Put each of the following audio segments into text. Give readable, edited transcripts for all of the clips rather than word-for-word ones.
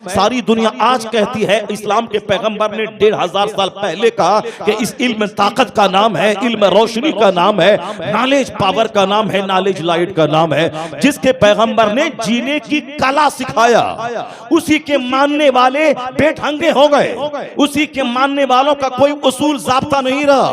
सारी दुनिया आज कहती है इस्लाम के पैगंबर ने 1500 साल पहले कहा कि इस इल्म ताकत का नाम है, इल्म रोशनी का नाम है, नॉलेज पावर का नाम है, नॉलेज लाइट का नाम है। जिसके पैगंबर ने जीने की कला सिखाया, उसी के मानने वाले बेढंगे हो गए, उसी के मानने वालों का कोई उसूल ज़ाब्ता नहीं रहा,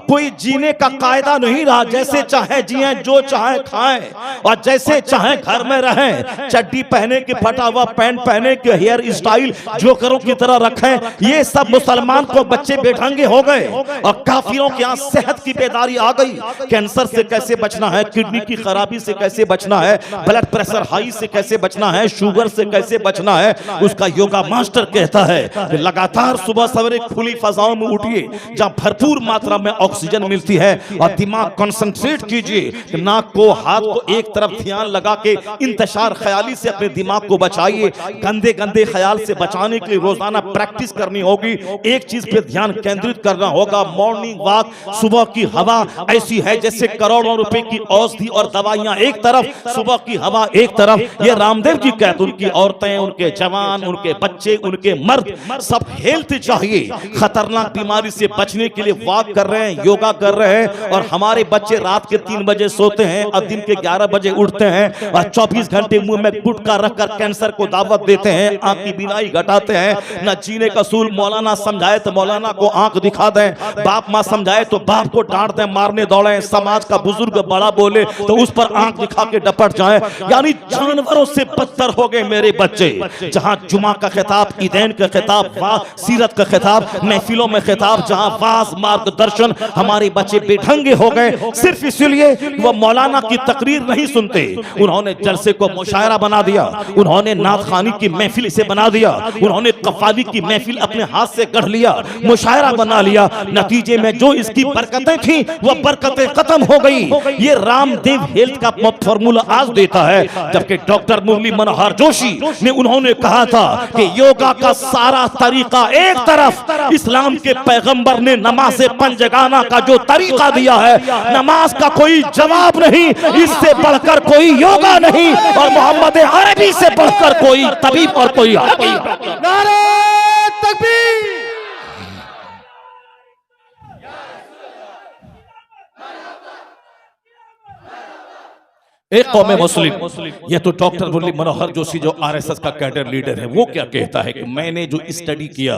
कोई जीने का कायदा नहीं रहा। जैसे चाहे जिए, जो चाहे खाएं और जैसे चाहे घर में रहें, चड्डी पहने के, फटा हुआ पैंट पहने के, हेयर स्टाइल जोकरों की तरह रखें। ये सब मुसलमान को बच्चे बेढंगे हो गए और काफिरों के यहाँ सेहत की बेदारी आ गई। कैंसर से कैसे बचना है, किडनी की खराबी से कैसे बचना है, ब्लड प्रेशर हाई से कैसे बचना है, शुगर से कैसे बचना है, उसका योगा मास्टर कहता है कि लगातार सुबह सवेरे खुली फजाओं में उठिए जहां भरपूर मात्रा में ऑक्सीजन मिलती है और दिमाग कंसंट्रेट कीजिए। नाक को, हाथ को एक तरफ ध्यान लगा के इंतशार ख्याली से अपने दिमाग को बचाइए। गंदे गंदे ख्याल से बचाने के लिए रोजाना प्रैक्टिस करनी होगी। एक चीज पे ध्यान केंद्रित करना होगा, मॉर्निंग वॉक, सुबह की हवा ऐसी है जैसे करोड़ों रुपए की औषधि और दवाइयां एक तरफ, सुबह की हवा एक तरफ। ये रामदेव जी कहते, उनकी औरतें, उनके जवान, उनके बच्चे, उनके मर्द, सब हेल्थ चाहिए। खतरनाक बीमारी से बचने के लिए वॉक कर रहे हैं, योगा कर रहे हैं। और हमारे बच्चे रात के 3 बजे सोते हैं और दिन के 11 बजे उठते हैं और 24 घंटे मुंह में गुटखा रखकर कैंसर को दावत देते हैं, आंख की बीनाई घटाते हैं। न जीने का सूल मौलाना समझाए तो मौलाना को आंख दिखा दें, बाप माँ समझाए तो बाप को डांट दें, मारने दौड़े, समाज का बुजुर्ग बड़ा बोले तो उस पर आंख दिखा के डपट जाए। यानी जानवरों से बदतर हो गए मेरे बच्चे। जहां जुमा का खिताब, ईदैन का खिताब, सीरत का खिताब, महफिलों में खिताब, जहां वाज मार्गदर्शन, हमारे बच्चे बेढंगे हो गए सिर्फ इसलिए वो मौलाना की तकरीर नहीं सुनते। उन्होंने जलसे को मुशायरा बना दिया, उन्होंने नात खानी की महफिल से बना दिया, उन्होंने कव्वाली की महफिल अपने हाथ से गढ़ लिया, मुशायरा बना लिया। नतीजे में जो इसकी बरकतें थी वो बरकतें खत्म हो गई। ये रामदेव हेल्थ का फॉर्मूला आज देता है, जबकि डॉक्टर मुरली मनोहर जोशी ने उन्होंने कहा था कि योगा का सारा तरीका एक तरफ, इस्लाम के पैगंबर ने नमाज़े पंजगाना का जो तरीका दिया है, नमाज का कोई जवाब नहीं, इससे बढ़कर कोई योगा नहीं, और मोहम्मद अरबी से बढ़कर कोई तबीब और कोई नारे तकबीर। एक कौम मुस्लिम, ये तो डॉक्टर मुरली मनोहर जोशी जो आरएसएस का कैडर लीडर है, वो क्या कहता है कि मैंने जो स्टडी किया,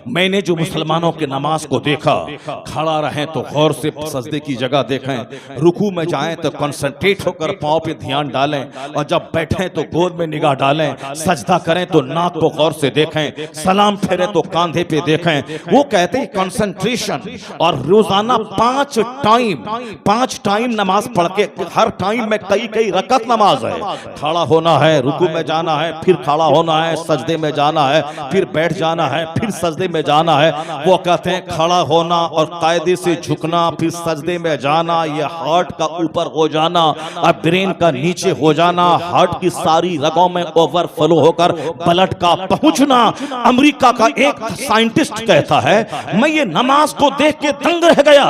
मैंने जो मुसलमानों के नमाज को देखा, खड़ा रहें तो गौर से सजदे की जगह देखें, रुकू में जाएं तो कंसंट्रेट होकर पांव पे ध्यान डालें, और जब बैठें तो गोद में निगाह डालें, सजदा करें तो नाक को गौर से देखें, सलाम फेरे तो कांधे पे देखें। वो कहते हैं कंसंट्रेशन, और रोजाना 5 टाइम नमाज पढ़ के, हर टाइम में कई रकत नमाज है, खड़ा होना है, रुकू में जाना है, फिर खड़ा होना है, सजदे में जाना है, फिर बैठ जाना है, फिर सजदे में जाना है। वो कहते हैं खड़ा होना और कायदे से झुकना, फिर सजदे में जाना, ये हार्ट का ऊपर हो जाना और ब्रेन का नीचे हो जाना, हार्ट की सारी रगों में ओवरफ्लो होकर ब्लड का पहुंचना। अमेरिका का एक साइंटिस्ट कहता है, मैं ये नमाज को देख के दंग रह गया।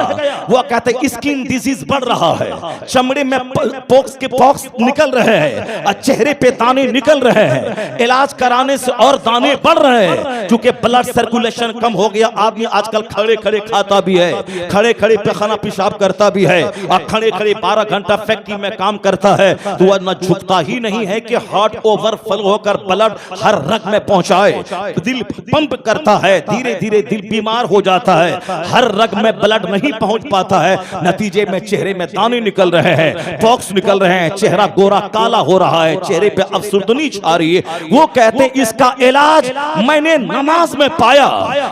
वो कहते हैं स्किन डिजीज बढ़ रहा है, चमड़े में पोक्स के पॉक्स निकल रहे हैं और चेहरे पे दाने निकल रहे हैं, इलाज कराने से और दाने बढ़ रहे हैं, क्योंकि ब्लड सर्कुलेशन कम हो गया। आदमी आजकल खड़े खड़े खाता भी है, खड़े खड़े पैखाना पेशाब करता भी है, और खड़े खड़े 12 घंटा फैक्ट्री में काम करता है, तो वह न झुकता ही नहीं है कि हार्ट ओवरफ्लो होकर ब्लड हर रग में पहुंचाए। दिल पंप करता है, धीरे धीरे दिल बीमार हो जाता है, हर रग में ब्लड नहीं पहुंच पाता है, नतीजे में चेहरे में दाने निकल रहे हैं, पॉक्स निकल रहे हैं, चेहरा गोरा काला हो रहा है, चेहरे पे अफसुर्दनी छा रही है। वो कहते हैं इसका इलाज मैंने नमाज में पाया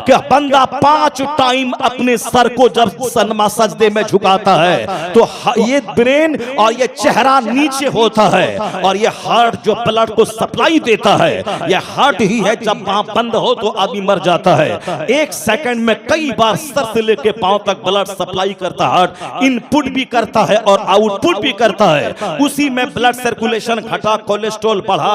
कि बंदा 5 टाइम अपने सर को जब सनमा सजदे में झुकाता है तो ये ब्रेन और ये चेहरा नीचे होता है, और ये हार्ट जो ब्लड को सप्लाई देता है, ये हार्ट ही है। जब वहां बंद हो तो आदमी मर जाता है। 1 सेकंड में कई बार सर से लेके पांव तक ब्लड सप्लाई करता है, हार्ट इनपुट भी करता है और आउटपुट भी करता है। उसी में ब्लड सर्कुलेशन घटा, कोलेस्ट्रॉल बढ़ा,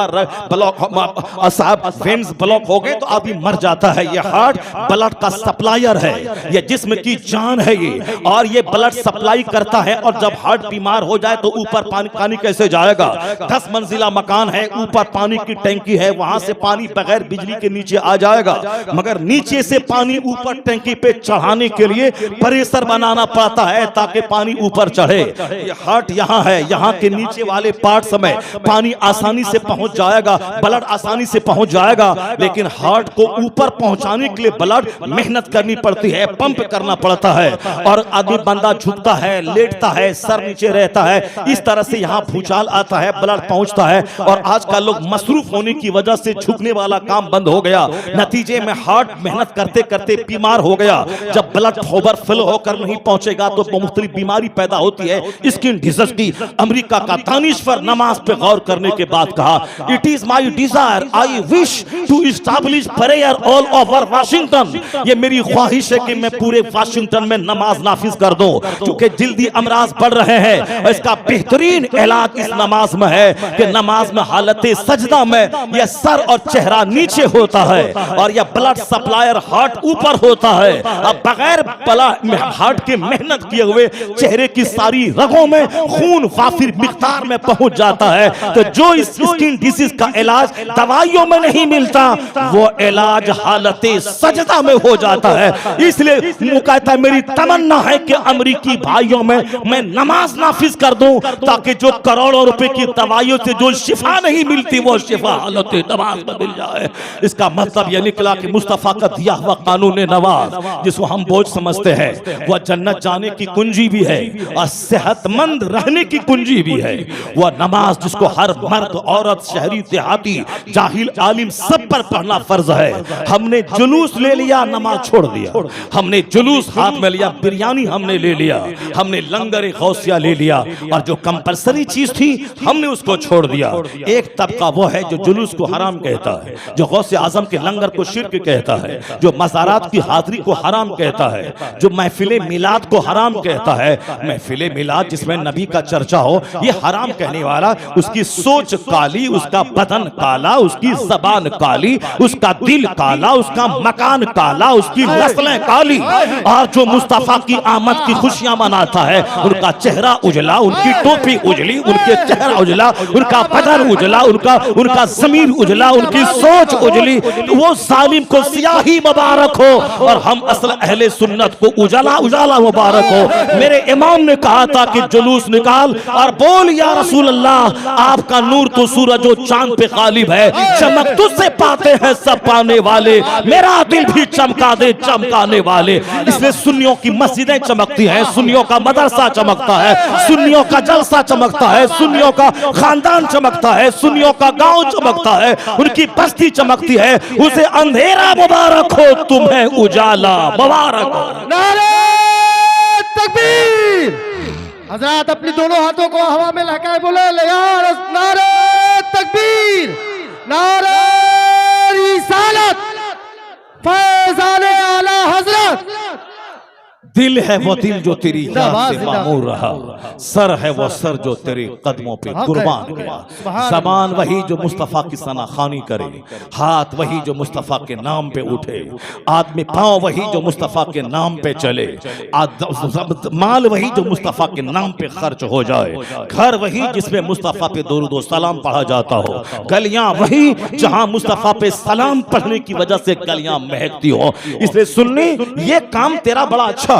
वेन्स ब्लॉक हो गए तो आदमी मर जाता है। ये हार्ट ब्लड का सप्लायर है, ये जिस्म की जान है ये, और ये ब्लड सप्लाई करता है। और जब हार्ट बीमार हो जाए तो ऊपर पानी कैसे जाएगा? 10 मंजिला मकान है, ऊपर पानी की टंकी है, वहां से पानी बगैर बिजली के नीचे आ जाएगा, मगर नीचे से पानी ऊपर टंकी पे चढ़ाने के लिए प्रेशर बनाना पड़ता है ताकि पानी ऊपर चढ़े। ये हार्ट यहाँ है, यहाँ के नीचे वाले पार्ट्स में पानी आसानी से पहुंच जाएगा, ब्लड आसानी से पहुंच जाएगा, लेकिन हार्ट को ऊपर पहुंचाने के लिए ब्लड मेहनत करनी पड़ती है, पंप करना पड़ता है। और आदमी बंदा झुकता है, लेटता है, सर नीचे रहता है, इस तरह से यहाँ भूचाल आता है, ब्लड पहुंचता है। और आजकल लोग मसरूफ होने की वजह से झुकने वाला काम बंद हो गया, नतीजे में हार्ट मेहनत करते करते बीमार हो गया। जब ब्लड ओवरफ्लो होकर नहीं पहुंचेगा तो मुख्तलिफ बीमारी पैदा होती है, स्किन डिजीज की। अमेरिका का दानिश्वर नमाज पे गौर करने के बाद कहा, it is my desire, I wish to establish prayer all over Washington. ये मेरी ख्वाहिश है कि मैं पूरे वाशिंगटन में नमाज नाफिज कर दूं, क्योंकि जल्दी अमराज बढ़ रहे हैं। इसका बेहतरीन इलाज इस नमाज में है कि नमाज में हालत सजदा में यह सर और चेहरा नीचे होता है और यह ब्लड सप्लायर हार्ट ऊपर होता है। अब बगैर हार्ट के मेहनत किए हुए चेहरे की सारी रगों में खून वाफिर मिकदार में पहुंच जाता है। तो जो इस स्किन डिसीज का इलाज दवाइयों में नहीं मिलता, वो इलाज हालत सजदा में हो जाता है। इसलिए कहता है, मेरी तमन्ना है कि अमेरिकी भाइयों में मैं नमाज नाफिज कर दूं, ताकि जो करोड़ों रुपए की दवाइयों से जो शिफा नहीं मिलती, वो शिफा हालत नमाज में मिल जाए। इसका मतलब यह निकला कि मुस्तफा का दिया हुआ कानून नवाज, जिसको हम बोझ समझते हैं, वह जन्नत जाने की कुंजी भी है और सेहतमंद रहने की कुंजी भी है। वह नमाज जिसको हर मर्द, औरत, शहरी, देहाती, जाहिल, आलिम सब पर पढ़ना फर्ज है। हमने जुलूस ले लिया, नमाज छोड़ दिया। हमने जुलूस हाथ में लिया, बिरयानी हमने ले लिया, हमने लंगर गौसिया ले लिया, और जो कंपलसरी चीज थी हमने उसको छोड़ दिया। एक तबका वो है जो जुलूस को हराम कहता है, जो गौसे आजम के लंगर को शिर्क कहता है, जो मज़ारात की हाजिरी को हराम कहता है, जो महफिले मिलाद को हराम कहता है। महफिले मिलाद जिसमें नबी का चर्चा हो, ये हराम कहने वाला, उसकी सोच काली, उसका बदन काला, उसकी जबान काली, उसका दिल काला, उसका मकान काला, उसकी नस्लें काली। और जो मुस्तफा की आमद की खुशियां मनाता है, उनका चेहरा उजला, उनकी टोपी उजली, उनके चेहरा उजला, उनका बदन उजला, उनका ज़मीर उजला, उनकी सोच उजली, तो वो जालिम को सियाही मुबारक हो और हम असल अहले सुन्नत को उजाला उजाला मुबारक हो। मेरे इमाम ने कहा था कि जुलूस निकाल और बोल, या रसूल अल्लाह, आपका नूर तो सूरज और चांद पे गालिब है, चमक तुझसे पाते हैं सब पाने वाले, मेरा दिल भी चमका दे चमकाने वाले। इसलिए सुन्नियों की मस्जिदें चमकती हैं, सुन्नियों का मदरसा चमकता है, सुन्नियों का जलसा चमकता है, सुन्नियों का खानदान चमकता है, सुन्नियों का गांव चमकता है, उनकी बस्ती चमकती है। उसे अंधेरा मुबारक हो, तुम्हें उजाला मुबारक हो। नारे तकबीर। हजरत अपनी दोनों हाथों को हवा में लहकाए बोले, यार नारे तकबीर, नारे रिसालत, फैज़ाने आला हजरत। दिल है वो दिल जो तेरी याद से मामूर रहा, सर है वो सर जो तेरे कदमों पे कुर्बान हुआ, ज़बान वही जो मुस्तफ़ा की सनाखानी करे, हाथ वही जो मुस्तफ़ा के नाम पे उठे, आदमी पाँव वही जो मुस्तफ़ा के नाम पे चले, माल वही जो मुस्तफ़ा के नाम पे खर्च हो जाए, घर वही जिसमें मुस्तफ़ा पे दुरूद व सलाम पढ़ा जाता हो, गलियां वही जहां मुस्तफ़ा पे सलाम पढ़ने की वजह से गलियां महकती हो। इसलिए सुन्नी, ये काम तेरा बड़ा अच्छा है,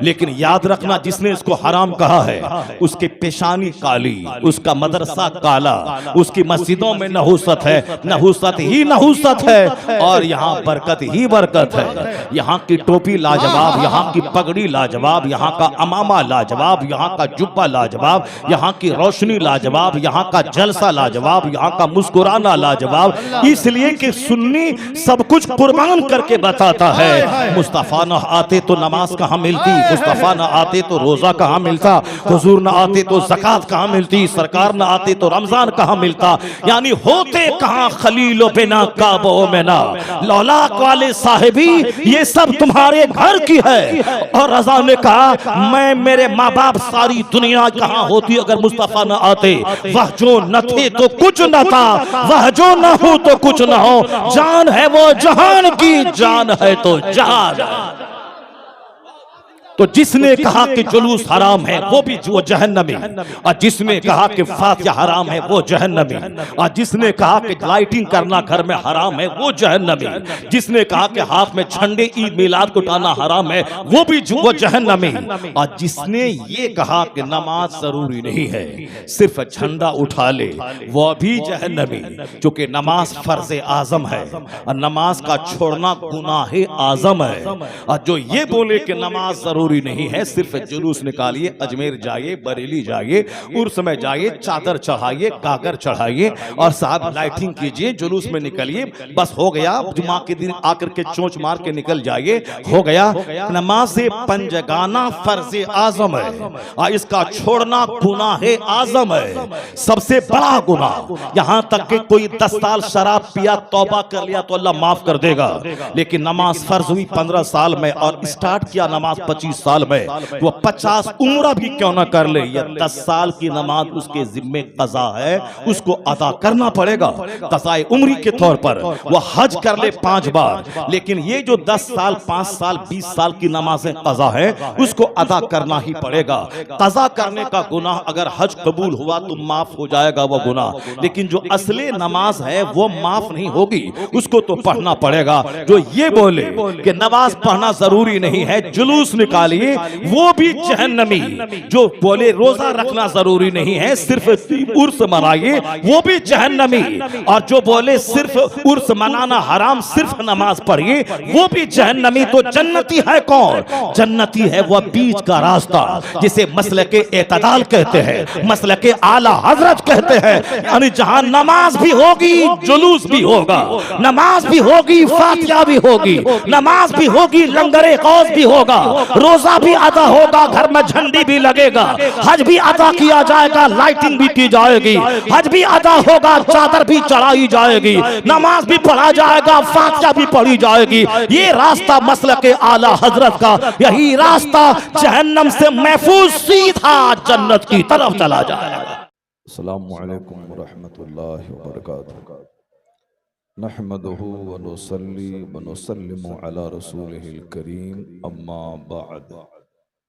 लेकिन याद रखना, जिसने इसको हराम कहा है उसके पेशानी काली, उसका मदरसा काला, उसकी मस्जिदों में नहुसत है, नहुसत ही नहुसत है, और यहाँ बरकत ही बरकत है। यहाँ की टोपी लाजवाब, यहाँ की पगड़ी लाजवाब, यहाँ का अमामा लाजवाब, यहाँ का जुब्बा लाजवाब, यहाँ की रोशनी लाजवाब, यहाँ का जलसा लाजवाब, यहाँ का मुस्कुराना लाजवाब। इसलिए कि सुन्नी सब कुछ कुर्बान करके बताता है। मुस्तफा न आते तो नमाज का हम मिलती, मुस्तफ़ा न आते तो रोजा कहाँ मिलता, हुजूर न आते तो ज़कात कहाँ मिलती, सरकार न आते तो रमजान कहाँ मिलता। यानी होते कहाँ खलीलो बिना काबो में ना, लौलाक वाले साहिबी ये सब तुम्हारे घर की है। और रजा ने कहा मैं मेरे माँ बाप सारी दुनिया कहाँ होती अगर मुस्तफ़ा न आते। वह जो न थे तो कुछ न था, वह जो न हो तो कुछ न हो, जान है वो जहान की जान है तो जहान। तो जिसने कहा कि जुलूस हराम है वो भी वो जहन्नमी, और जिसने कहा कि फातिहा हराम है वो जहन्नमी, और जिसने कहा कि लाइटिंग करना घर में हराम है वो जहन्नमी, जिसने कहा कि हाथ में झंडे ईद मिलाद को उठाना हराम है वो भी वो जहन्नमी, और जिसने ये कहा कि नमाज जरूरी नहीं है सिर्फ झंडा उठा ले वो भी जहन्नमी। क्योंकि नमाज फर्ज आजम है और नमाज का छोड़ना गुनाह आजम है। और जो ये बोले कि नमाज जरूरी नहीं है, सिर्फ जुलूस निकालिए, अजमेर जाइए, बरेली जाइए, उर्स में जाइए, चादर चढ़ाइए, गागर चढ़ाइए और साहब लाइटिंग कीजिए, जुलूस में निकलिए, बस हो गया। जुमा के दिन आकर के चोंच मार के निकल जाइए, हो गया। नमाज पंजगाना फर्ज आजम है और इसका छोड़ना गुनाह आजम है, सबसे बड़ा गुनाह। यहां तक कि कोई 10 साल शराब पिया, तौबा कर लिया तो अल्लाह माफ कर देगा, लेकिन नमाज फर्ज हुई 15 साल में और स्टार्ट किया नमाज 25 साल में, वो 50 उम्र भी क्यों ना कर ले, ये 10 साल की नमाज उसके जिम्मे कज़ा है, उसको अदा करना पड़ेगा कज़ाए उम्री के तौर पर। वो हज कर ले 5 बार, लेकिन ये जो 10 साल 5 साल 20 साल की नमाजें कज़ा है उसको अदा करना ही पड़ेगा। कज़ा करने का गुनाह अगर हज कबूल हुआ तो माफ हो जाएगा वो गुनाह, लेकिन जो असली नमाज है वो माफ नहीं होगी, उसको तो पढ़ना पड़ेगा। जो ये बोले कि नमाज पढ़ना जरूरी नहीं है, जुलूस निकालिए, वो भी जहन्नमी। जो बोले रोजा रखना जरूरी नहीं है, सिर्फ उर्स मनाइए, वो भी जहन्नमी। और जो बोले सिर्फ उर्स मनाना हराम, सिर्फ नमाज पढ़िए, वो भी जहन्नमी। तो जन्नती है कौन? जन्नती है वह बीच का रास्ता जिसे मसलके एतदाल कहते हैं, मसलके आला हजरत कहते हैं। यानी जहां नमाज भी होगी, जुलूस भी होगा, नमाज भी होगी, फातिहा भी होगी, नमाज भी होगी, लंगरे कौस भी होगा, रोजा भी अदा होगा, घर में झंडी भी लगेगा, हज भी अदा किया जाएगा, लाइटिंग भी की जाएगी, हज भी अदा होगा, चादर भी चढ़ाई जाएगी, नमाज भी पढ़ा जाएगा, फातिहा भी पढ़ी जाएगी। ये रास्ता मसलके आला हजरत का, यही रास्ता जहन्नम से महफूज सीधा जन्नत की तरफ चला जाएगा। अस्सलामु अलैकुम व रहमतुल्लाहि व बरकातुहू। नहमदुहु व नुसल्ली व नुसल्लिमु अला रसूलिहिल करीम, अम्मा बअद।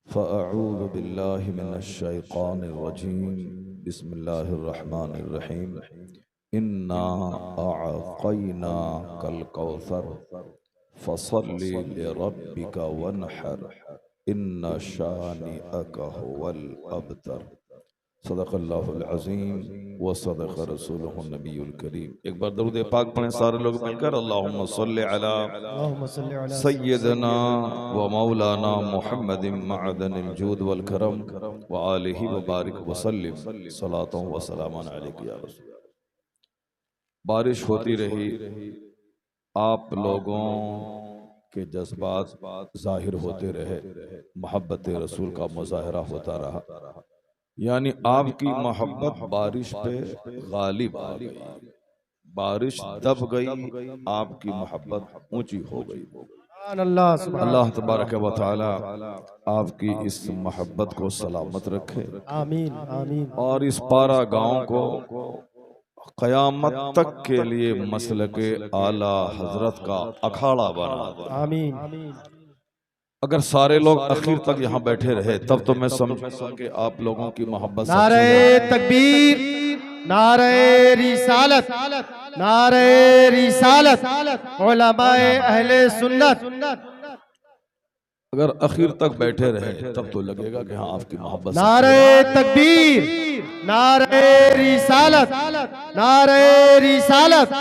फ़अऊज़ु बिल्लाहि मिनश शैतानिर रजीम, बिस्मिल्लाहिर रहमानिर रहीम। इन्ना अअतैनाकल कौसर फसल्लि लिरब्बिका वन्हर, इन्ना शानिअका हुवल अबतर। सदक़ल्लाहुल अज़ीम व सदक़ रसूलुहुन नबियुल करीम। एक बार दरूद पाक पढ़ें सारे लोग मिलकर। अल्लाहुम्मा सल्लि अला सय्यदना व मौलाना मुहम्मदिन मअदनिल जूद वल करम व आलिहि व बारिक व सल्लिम सलातुन व सलामुन अलैका या रसूल। बारिश होती रही, आप लोगों के जज्बात जाहिर होते रहे, मोहब्बत रसूल का मुजाहरा होता रहा, यानी आपकी मोहब्बत बारिश पे गालिब आ गई, बारिश दब गई, आपकी मोहब्बत ऊंची हो गई। अल्लाह तबारक व तआला आपकी इस मोहब्बत को सलामत रखे, आमीन आमीन। और इस पारा गांव को क़यामत तक के लिए मसलके आला हजरत का अखाड़ा बना दे, आमीन। अगर सारे लोग आखिर तक यहाँ बैठे रहे तब तो मैं समझूंगा कि आप लोगों की मोहब्बत नारे तकबीर, नारे रिसालत, नारे रिसालत, उलमाए अहले सुन्नत। अगर आखिर तक बैठे रहे तब तो लगेगा कि हाँ आपकी मोहब्बत। नारे तकबीर, नारे रिसालत, नारे रिसालत,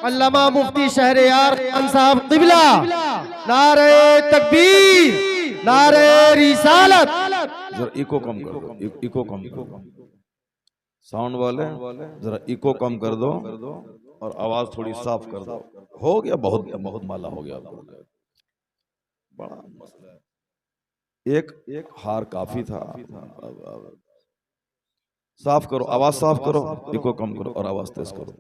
अल्लामा मुफ्ती शहरयार खान साहब क़िबला। नारे तकबीर, नारे रिसालत। जरा इको कम कर दो, इको कम कर दो, साउंड वाले जरा इको कम कर दो और आवाज थोड़ी साफ कर दो। हो गया, बहुत बहुत माला हो गया, बड़ा मसला है। एक हार काफी था। साफ करो, आवाज साफ करो, इको कम करो और आवाज तेज करो।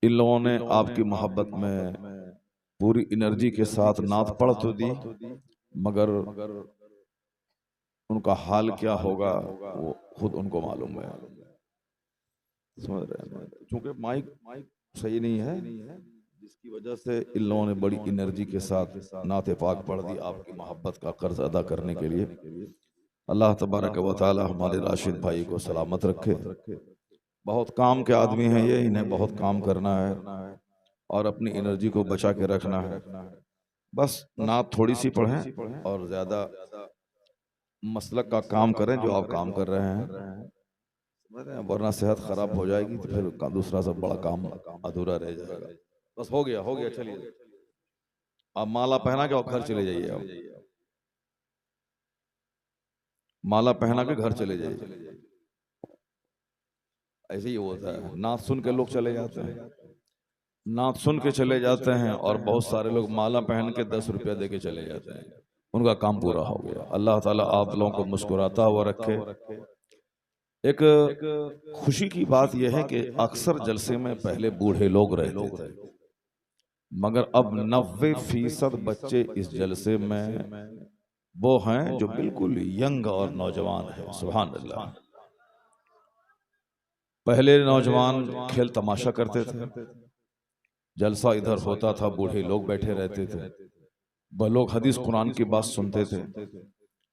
इन लोगों ने आपकी मोहब्बत में पूरी एनर्जी के साथ नात पढ़ तो दी, मगर उनका हाल क्या होगा वो खुद उनको मालूम है। समझ रहे हैं? क्योंकि माइक सही नहीं है, जिसकी वजह से इन लोगों ने बड़ी एनर्जी के साथ नाते पाक पढ़ दी आपकी मोहब्बत का कर्ज अदा करने के लिए। अल्लाह तबारक व तआला हमारे राशिद भाई को सलामत रखे। बहुत काम के आदमी हैं ये, इन्हें बहुत काम करना है और अपनी एनर्जी को बचा के रखना है। बस नात थोड़ी सी पढ़ें और ज्यादा मसलक का काम करें जो आप काम कर रहे हैं, वरना सेहत खराब हो जाएगी तो फिर दूसरा सब बड़ा काम अधूरा रह जाएगा। बस हो गया, चलिए आप माला पहना के और घर चले जाइए। आप माला पहना के घर चले जाइए। ऐसे ही होता है, नात सुन के लोग चले जाते हैं, नात सुन के चले जाते हैं और बहुत सारे लोग माला पहन के 10 रुपया दे के चले जाते हैं, उनका काम पूरा हो गया। अल्लाह ताला आप लोगों को मुस्कुराता हुआ रखे। एक खुशी की बात यह है कि अक्सर जलसे में पहले बूढ़े लोग रहते थे, मगर अब 90% बच्चे इस जलसे में वो हैं जो बिल्कुल यंग और नौजवान हैं। सुभान अल्लाह। पहले नौजवान खेल तमाशा करते थे, जलसा इधर होता था, बूढ़े लोग बैठे रहते थे, वह लोग हदीस कुरान की बात सुनते थे,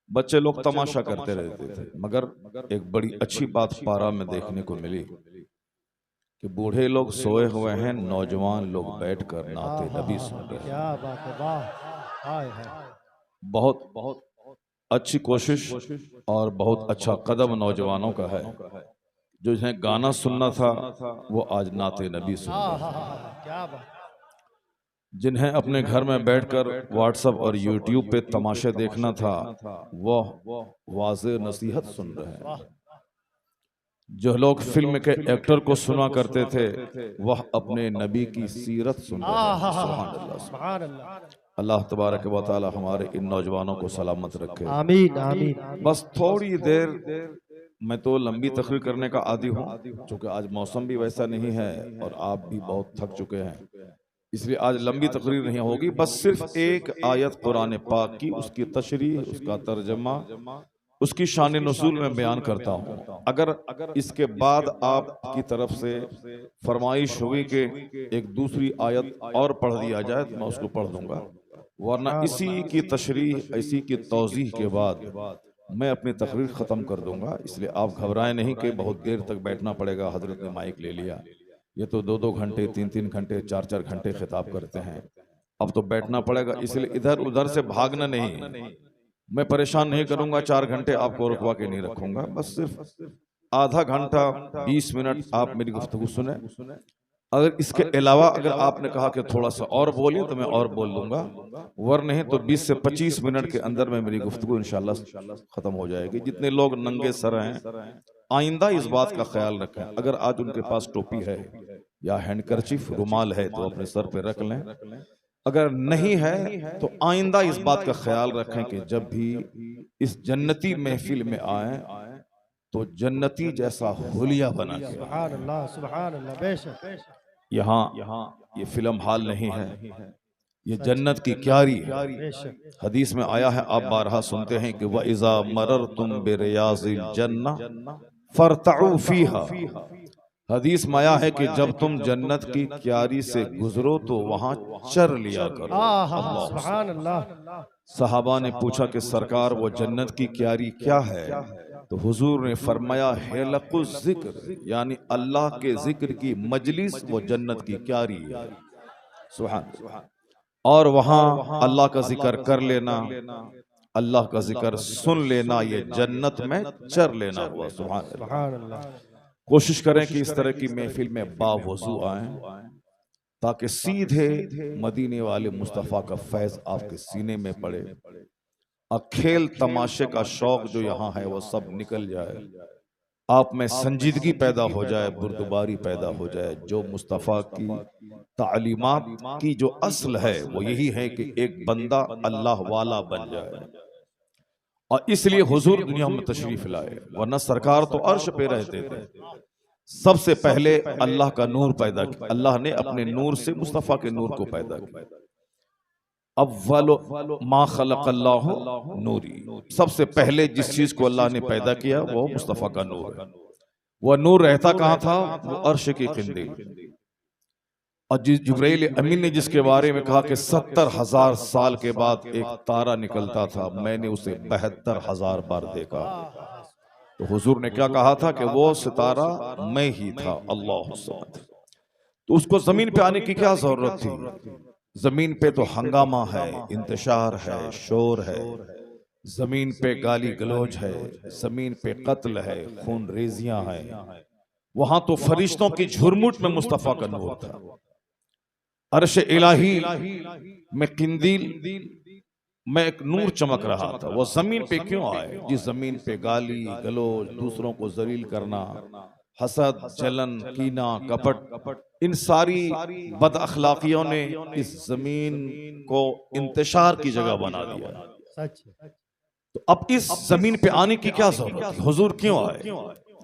बच्चे लोग तमाशा करते रहते थे। मगर एक बड़ी अच्छी बात पारा में देखने को मिली कि बूढ़े लोग सोए हुए हैं, नौजवान लोग बैठकर नाते नबी सुन रहे हैं। क्या बात है, वाह, हाय हाय। बहुत अच्छी कोशिश और बहुत अच्छा कदम नौजवानों का है। जो जिन्हें गाना सुनना था वो आज नाते नबी सुन रहे हैं। क्या बात। जिन्हें अपने घर में बैठकर व्हाट्सएप और यूट्यूब पे तमाशे देखना था वह वाज़े नसीहत सुन रहे हैं। जो लोग फिल्म के एक्टर को सुना करते थे वह अपने नबी की सीरत सुन रहे हैं। सुभान अल्लाह। अल्लाह तबारक व तआला हमारे इन नौजवानों को सलामत रखे। आमीन आमीन। बस थोड़ी देर, मैं तो लंबी तकरीर करने का आदी हूँ, क्योंकि आज मौसम भी वैसा नहीं है और आप भी बहुत थक चुके हैं, इसलिए आज लंबी तकरीर नहीं होगी। बस सिर्फ एक आयत कुरान पाक की, उसकी तशरीह, उसका तर्जमा, उसकी शान नुज़ूल में बयान करता हूँ। अगर इसके बाद आपकी तरफ से फरमाइश हुई कि एक दूसरी आयत और पढ़ दिया जाए तो मैं उसको पढ़ दूंगा, वरना इसी की तशरीह, इसी की तौज़ीह के बाद मैं अपनी तकरीर ख़त्म कर दूंगा। इसलिए आप घबराएं नहीं कि बहुत देर तक बैठना पड़ेगा, हजरत ने माइक ले लिया। ये तो 2-2 घंटे, 3-3 घंटे, 4-4 घंटे खिताब करते हैं, अब तो बैठना पड़ेगा। इसलिए इधर उधर से भागना नहीं, मैं परेशान नहीं करूंगा, 4 घंटे आपको रुकवा के नहीं रखूंगा। बस सिर्फ आधा घंटा 20 मिनट आप मेरी गुफ्तगू सुने। अगर इसके अलावा अगर आपने कहा कि थोड़ा सा और बोलिए तो मैं और बोल लूंगा, वर नहीं तो 20 से 25 मिनट के अंदर में मेरी गुफ्तगू इंशाल्लाह खत्म हो जाएगी। जितने लोग नंगे सर हैं, आइंदा इस बात का ख्याल रखें, अगर आज उनके पास टोपी है या हैंडकरचीफ, रुमाल है तो अपने सर पे रख लें, अगर नहीं है तो आइंदा इस बात का ख्याल रखें कि जब भी इस जन्नती महफिल में आए तो जन्नती जैसा हुलिया बना के। सुभान अल्लाह, सुभान अल्लाह। बेशक यहाँ ये फिल्म हॉल नहीं है, ये जन्नत की क्यारी है। हदीस में आया है, आप बारहा सुनते हैं कि व इज़ा मररतुम बिरियाज़िल जन्नह फरतऊ फीहा। हदीस में आया है कि जब तुम जन्नत की क्यारी से गुजरो तो वहां चर लिया करो। सुभान अल्लाह। सहाबा ने पूछा कि सरकार वो जन्नत की क्यारी क्या है, तो हुजूर ने फरमाया हिलकुल जिक्र, यानी अल्लाह के जिक्र की मजलिस वो जन्नत की क्यारी है। सुभान। और वहां अल्लाह का जिक्र कर लेना, अल्लाह का जिक्र सुन लेना, ये जन्नत में चर लेना हुआ। सुभान अल्लाह। कोशिश करें कि इस तरह की महफिल में बावजू आएं, ताकि सीधे मदीने वाले मुस्तफ़ा का फैज आपके सीने में पड़े। खेल तमाशे का शौक जो यहाँ है वो सब निकल जाए, आप में संजीदगी पैदा हो जाए, बुर्दबारी पैदा हो जाए। जो मुस्तफ़ा की तालीमात की जो असल है वो यही है कि एक बंदा अल्लाह वाला बन जाए, और इसलिए हुजूर दुनिया में तशरीफ लाए, वरना सरकार तो अर्श पे रहते थे। सबसे पहले अल्लाह का नूर पैदा किया, अल्लाह ने अपने नूर से मुस्तफ़ा के नूर को पैदा किया। अव्वल मा खलक़ल्लाहु नूरी, सबसे पहले जिस चीज को अल्लाह ने पैदा किया वो मुस्तफ़ा का नूर है। वह नूर रहता कहाँ था? वो अर्श की किंदील। और जिब्राइल अमीन ने जिसके बारे में कहा कि 70,000 साल के बाद एक तारा निकलता था, मैंने उसे 72,000 बार देखा। तो हुजूर ने क्या कहा था कि वो सितारा मैं ही था, अल्लाह समद। तो उसको जमीन पे आने की क्या जरूरत थी? जमीन पे तो हंगामा है, इंतशार है, शोर है, जमीन पे गाली गलौज है, जमीन पे कत्ल है, खून रेजियां हैं। वहां तो फरिश्तों की झुरमुट में मुस्तफा का नूर था। अर्श इलाही में किंदील में एक नूर चमक रहा था। वो जमीन पे क्यों आए? जिस जमीन पे गाली गलौज, दूसरों को जलील करना, हसद, जलन, कीना, कपट, इन सारी बद अखलाकियों ने इस जमीन को इंतशार की जगह बना दिया। तो अब इस जमीन पे आने की क्या जरूरत? हुजूर क्यों आए?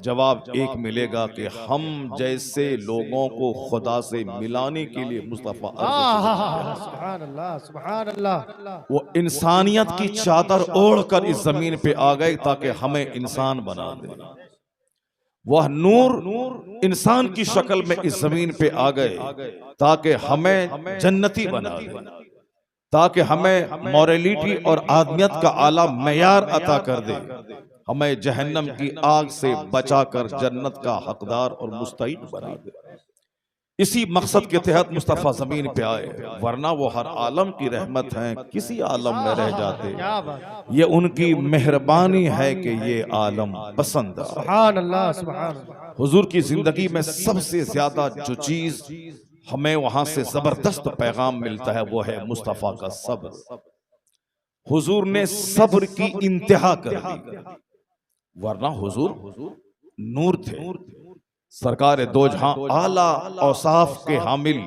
जवाब एक मिलेगा कि हम जैसे लोगों को खुदा से मिलाने के लिए मुस्तफा सुभान अल्लाह, सुभान अल्लाह। वो इंसानियत की चादर ओढ़कर इस जमीन पे आ गए ताकि हमें इंसान बना दे। वह नूर इंसान की शक्ल में इस जमीन पे आ गए ताकि हमें जन्नती बना दे, ताकि हमें मॉरलिटी और आदमियत का आला मयार अता कर दे, हमें जहन्नम की आग से बचाकर जन्नत का हकदार और मुस्तहिक बना दे। इसी मकसद के तहत मुस्तफा जमीन पे आए, वरना वो हर आलम की रहमत हैं, किसी आलम में रह जाते। ये उनकी मेहरबानी है कि ये आलम पसंद आए। सुभान अल्लाह, सुभान अल्लाह। हुजूर की जिंदगी में सबसे ज्यादा जो चीज हमें वहां से जबरदस्त पैगाम मिलता है वो है मुस्तफा का सब्र। हुजूर ने सब्र की इंतहा कर दी, वरना हुजूर नूर थे, सरकार दो जहां, आला औसाफ के हामिल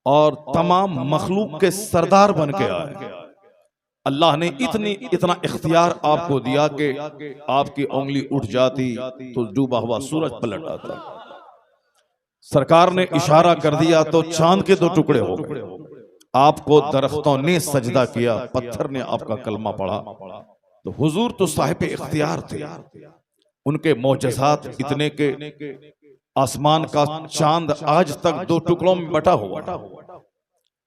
और तमाम मखलूक के सरदार बन के आए। अल्लाह ने इतना इख्तियार आपको दिया कि आपकी उंगली उठ जाती तो डूबा हुआ सूरज पलट आता। सरकार ने इशारा कर दिया तो चांद के 2 टुकड़े हो गए। आपको दरख्तों ने सजदा किया, पत्थर ने आपका कलमा पढ़ा। तो हुजूर तो साहिब इख्तियार थे। उनके मोजज़ात इतने के आसमान का चांद आज तक 2 टुकड़ों में बटा हुआ है,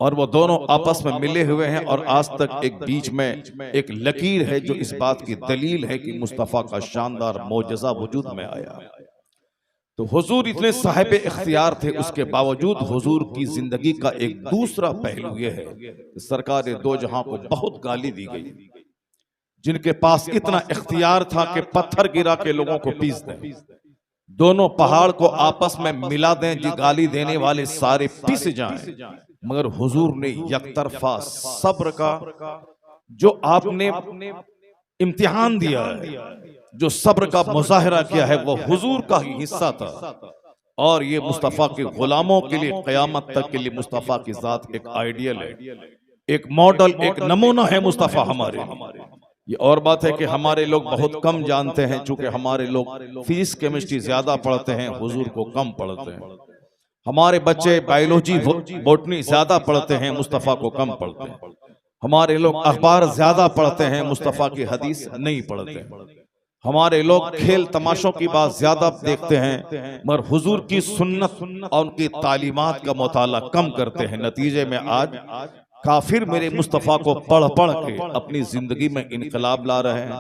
और वो दोनों आपस में मिले हुए हैं, और आज तक एक बीच में एक लकीर है जो इस बात की दलील है कि मुस्तफा का शानदार मोजज़ा वजूद में आया। तो हुजूर इतने साहिब इख्तियार थे, उसके बावजूद हुजूर की जिंदगी का एक दूसरा पहलू यह है, सरकार दो जहां को बहुत गाली दी गई। जिनके पास इतना इख्तियार था कि पत्थर गिरा के लोगों को पीस दें, दोनों पहाड़ को आपस में मिला दें, जी गाली देने वाले सारे पीस जाएं, मगर हुजूर ने यकतरफा सब्र का जो आपने इम्तिहान दिया है, जो सब्र का मुजाहिरा किया है, वो हुजूर का ही हिस्सा था। और ये मुस्तफा के गुलामों के लिए क़यामत तक के लिए मुस्तफा की जात एक आइडियल है, एक मॉडल, एक नमूना है मुस्तफा हमारे। ये और बात है कि हमारे लोग बहुत कम जानते हैं, चूंकि हमारे लोग फिजिक्स केमिस्ट्री ज्यादा पढ़ते हैं, हुजूर को कम पढ़ते हैं। हमारे बच्चे बायोलॉजी बॉटनी ज्यादा पढ़ते हैं, मुस्तफा को कम पढ़ते हैं। हमारे लोग अखबार ज्यादा पढ़ते हैं, मुस्तफा की हदीस नहीं पढ़ते। हमारे लोग खेल तमाशों की बात ज्यादा देखते हैं, मगर हुजूर की सुन्नत और उनकी तालीमात का मुताला कम करते हैं। नतीजे में आज काफिर मेरे मुस्तफा को पढ़ पढ़ के अपनी जिंदगी में इनकलाब ला रहे हैं,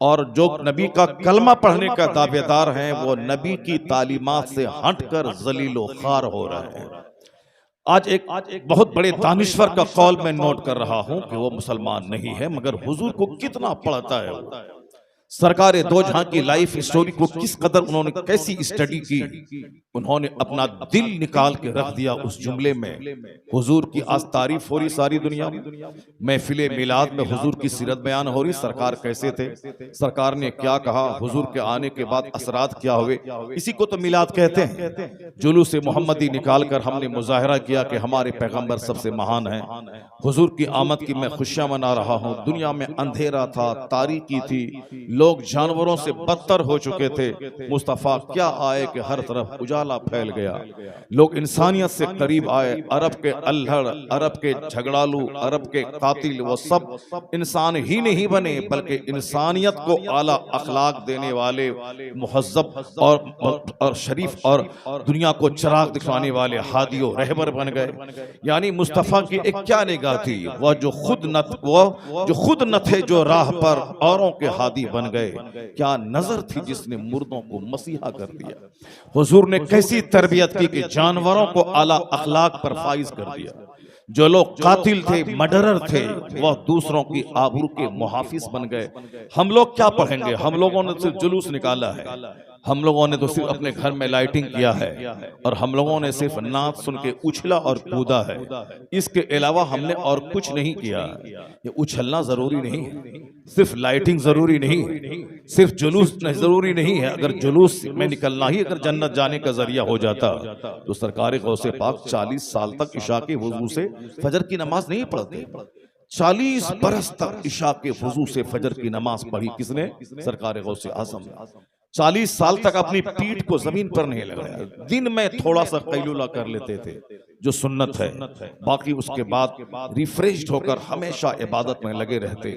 और जो नबी का कलमा पढ़ने का दावेदार हैं वो नबी की तालीमात से हटकर जलीलो खार हो रहे हैं। आज एक बहुत बड़े दानिश्वर का कौल मैं नोट कर रहा हूं कि वो मुसलमान नहीं है, मगर हुजूर को कितना पढ़ता है वो। सरकार दो जहां की लाइफ स्टोरी को किस कदर उन्होंने कैसी स्टडी की, उन्होंने अपना दिल निकाल के रख दिया उस जुमले में। हुजूर की आज तारीफ हो रही सारी दुनिया में, महफिले मिलाद में हुजूर की सीरत बयान हो रही, सरकार कैसे थे, सरकार ने क्या कहा, हुजूर के आने के बाद असरात क्या हुए, इसी को तो मिलाद कहते हैं। जुलूस मोहम्मदी निकाल कर हमने मुजाहरा किया कि हमारे पैगंबर सबसे महान हैं। हुजूर की आमद की मैं खुशियां मना रहा हूं। दुनिया में अंधेरा था, तारीकी थी, लोग जानवरों से बदतर हो चुके थे। मुस्तफा क्या आए कि हर तरफ उजाला फैल गया, लोग इंसानियत से करीब आए। अरब के अल्हड़, अरब के झगड़ालू, अरब के कातिल, वो सब इंसान ही नहीं बने बल्कि इंसानियत को आला अखलाक देने वाले, मुहज्जब और शरीफ और दुनिया को चिराग दिखाने वाले हादियो रहबर बन गए। यानी मुस्तफा की एक क्या निगाह थी, वो जो खुद न थे जो राह पर औरों के हादी बन गए। क्या नजर थी जिसने मुर्दों को मसीहा कर दिया। हुजूर ने कैसी तरबियत की कि जानवरों को आला अखलाक पर फाइज कर दिया। जो लोग कातिल थे, मर्डरर थे, वह दूसरों की आबरू के मुहाफिज बन गए। हम लोग क्या पढ़ेंगे, हम लोगों ने सिर्फ जुलूस निकाला है, हम लोगों ने तो सिर्फ अपने घर में लाइटिंग किया है, और हम लोगों ने सिर्फ नाच सुन के उछला और कूदा है। इसके अलावा हमने और कुछ नहीं किया। ये उछलना जरूरी नहीं है, सिर्फ लाइटिंग जरूरी नहीं है, सिर्फ जुलूस जरूरी नहीं है। अगर जुलूस में निकलना ही अगर जन्नत जाने का जरिया हो जाता तो सरकार गौसे पाक 40 साल तक इशा के वजू से फजर की नमाज नहीं पढ़ते। 40 बरस तक इशा के वजू से फजर की नमाज पढ़ी किसने? सरकार गौसे आजम। 40 साल तक अपनी पीठ को जमीन पर नहीं लगाया। दिन में थोड़ा सा कैलुला कर लेते थे जो सुन्नत है, बाकी उसके बाद रिफ्रेश्ड होकर हमेशा इबादत में लगे रहते।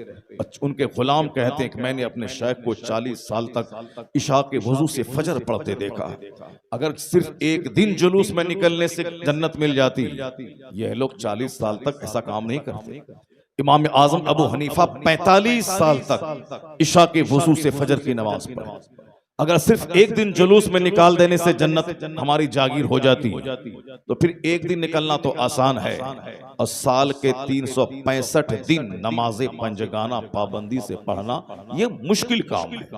उनके गुलाम कहते हैं कि मैंने अपने शेख को 40 साल तक इशा के वजू से फजर पढ़ते देखा। अगर सिर्फ एक दिन जुलूस में निकलने से जन्नत मिल जाती, यह लोग 40 साल तक ऐसा काम नहीं करते। इमाम आजम अबू हनीफा 45 साल तक इशा के वजू से फजर की नमाज पढ़े। अगर सिर्फ एक दिन जुलूस में निकाल देने से जन्नत हमारी जागीर हो जाती तो फिर एक दिन निकलना तो आसान है, और साल के 365 दिन नमाज़े पंजगाना पाबंदी से पढ़ना ये मुश्किल काम है।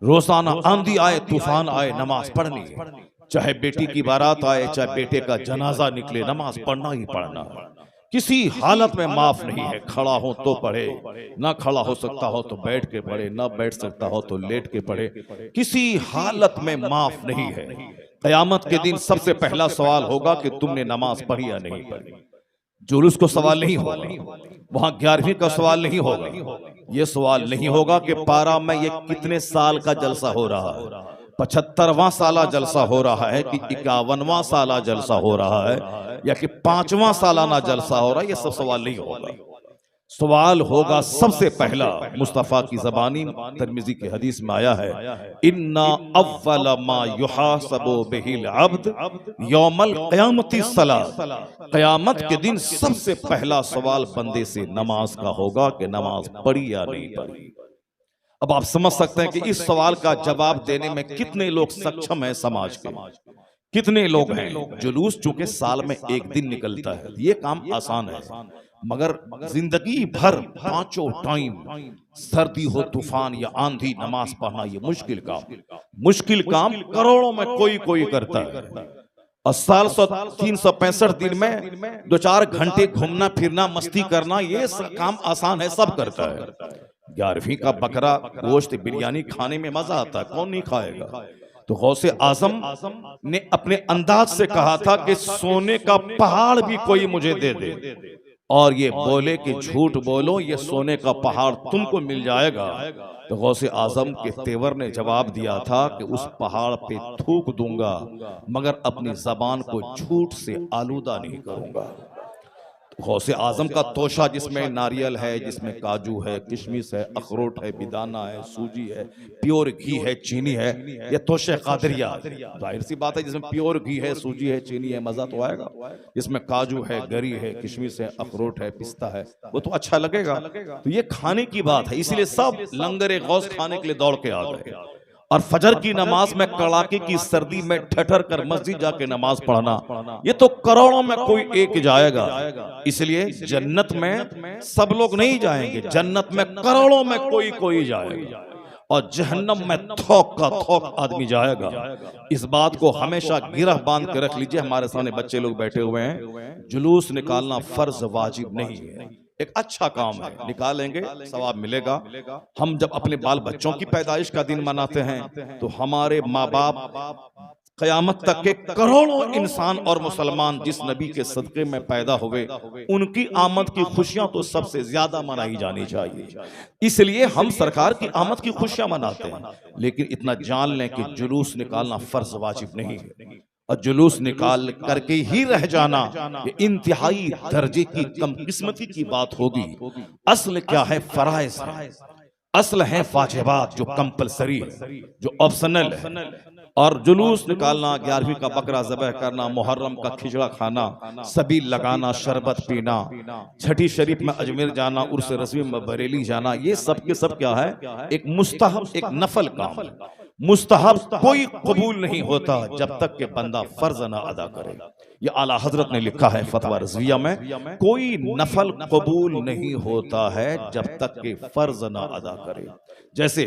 रोजाना आंधी आए तूफान आए नमाज पढ़नी है, चाहे बेटी की बारात आए चाहे बेटे का जनाजा निकले, नमाज पढ़ना ही पढ़ना है। किसी हालत में माफ नहीं है। खड़ा हो तो पढ़े, ना खड़ा हो सकता हो तो बैठ के पढ़े, ना बैठ सकता हो तो लेट के पढ़े, किसी हालत में माफ नहीं है। कयामत के दिन सबसे पहला सवाल होगा कि तुमने नमाज पढ़ी या नहीं पढ़ी। जुलूस को सवाल नहीं होगा, वहां 11वीं का सवाल नहीं होगा, यह सवाल नहीं होगा कि पारा में ये कितने साल का जलसा हो रहा है, 75वां साला जलसा हो रहा है कि 51वां साला जलसा हो रहा है या कि 5वां सालाना जलसा हो रहा है। ये सब सवाल नहीं होगा। सवाल होगा सबसे पहला, मुस्तफा की ज़बानी तिरमिज़ी की हदीस में आया है, इन्ना अव्वल मा युहासबु बिहिल अब्द यौमल क़यामति सलात। क़यामत के दिन सबसे पहला सवाल बंदे से नमाज का होगा कि नमाज पढ़ी या नहीं पढ़ी। अब आप समझ सकते हैं कि इस सवाल का जवाब देने में कितने लोग सक्षम हैं समाज के, कितने लोग हैं। जुलूस चूंकि साल में एक दिन निकलता है, ये काम आसान है, मगर जिंदगी भर 5 टाइम सर्दी हो तूफान या आंधी नमाज पढ़ना ये मुश्किल काम करोड़ों में कोई करता है। और साल 365 दिन में 2-4 घंटे घूमना फिरना मस्ती करना ये काम आसान है, सब करता है। 11वीं का बकरा गोश्त बिरयानी खाने में मजा आता है, कौन नहीं खाएगा। तो गौसे आजम ने अपने अंदाज से कहा था कि सोने का पहाड़ भी कोई मुझे दे दे, और ये बोले कि झूठ बोलो ये सोने का पहाड़ तुमको मिल जाएगा। तो गौसे आजम के तेवर ने जवाब दिया था कि उस पहाड़ पे थूक दूंगा मगर अपनी जबान को झूठ से आलूदा नहीं करूंगा। गौसे आजम का तोशा जिसमें नारियल है, जिसमें काजू है, किशमिश है, अखरोट है, बिदाना है, सूजी है, प्योर घी है, चीनी है, ये तोशे कादरिया। जाहिर सी बात है जिसमें प्योर घी है, सूजी है, चीनी है, मजा तो आएगा। जिसमें काजू है, गरी है, किशमिश है, अखरोट है, पिस्ता है, वो तो अच्छा लगेगा। तो ये खाने की बात है, इसलिए सब लंगर गौस खाने के लिए दौड़ के आ गए। और फजर की नमाज में कड़ाके की सर्दी में ठठर कर मस्जिद जाके नमाज पढ़ना, ये तो करोड़ों में कोई एक जाएगा। इसलिए जन्नत में सब लोग नहीं जाएंगे, जन्नत में करोड़ों में कोई जाएगा। और जहन्नम में थोक का थोक आदमी जाएगा। इस बात को हमेशा गिरह बांध के रख लीजिए। हमारे सामने बच्चे लोग बैठे हुए हैं, जुलूस निकालना फर्ज वाजिब नहीं है, एक अच्छा काम है, निकालेंगे सवाब मिलेगा। हम जब अपने बाल बच्चों की पैदाइश का दिन मनाते हैं तो हमारे माँ बाप कयामत तक के करोड़ों इंसान और मुसलमान जिस नबी के सदके में पैदा हुए, उनकी आमद की खुशियां तो सबसे ज्यादा मनाई जानी चाहिए। इसलिए हम सरकार की आमद की खुशियां मनाते हैं, लेकिन इतना जान लें कि जुलूस निकालना फर्ज वाजिब नहीं है। और जुलूस निकाल करके ही रह जाना ये इंतहाई दर्जे की कम किस्मती की बात होगी। असल क्या है? फराइज है, असल है वाजिबात जो कंपलसरी है, जो ऑप्शनल है। और जुलूस निकालना, 11वीं का बकरा ज़बह करना, मुहर्रम का खिचड़ा खाना, सबील लगाना, शरबत पीना, छठी शरीफ में अजमेर जाना, उर्स रस्मी में बरेली जाना, ये सब के सब क्या है? एक मुस्तहब, एक नफल काम। मुस्तहब कोई कबूल नहीं होता जब तक कि बंदा फर्ज ना अदा करे। ये आला हजरत ने लिखा है फतवा रज़विया में, कोई नफल कबूल नहीं होता है जब तक कि फर्ज ना अदा करे। जैसे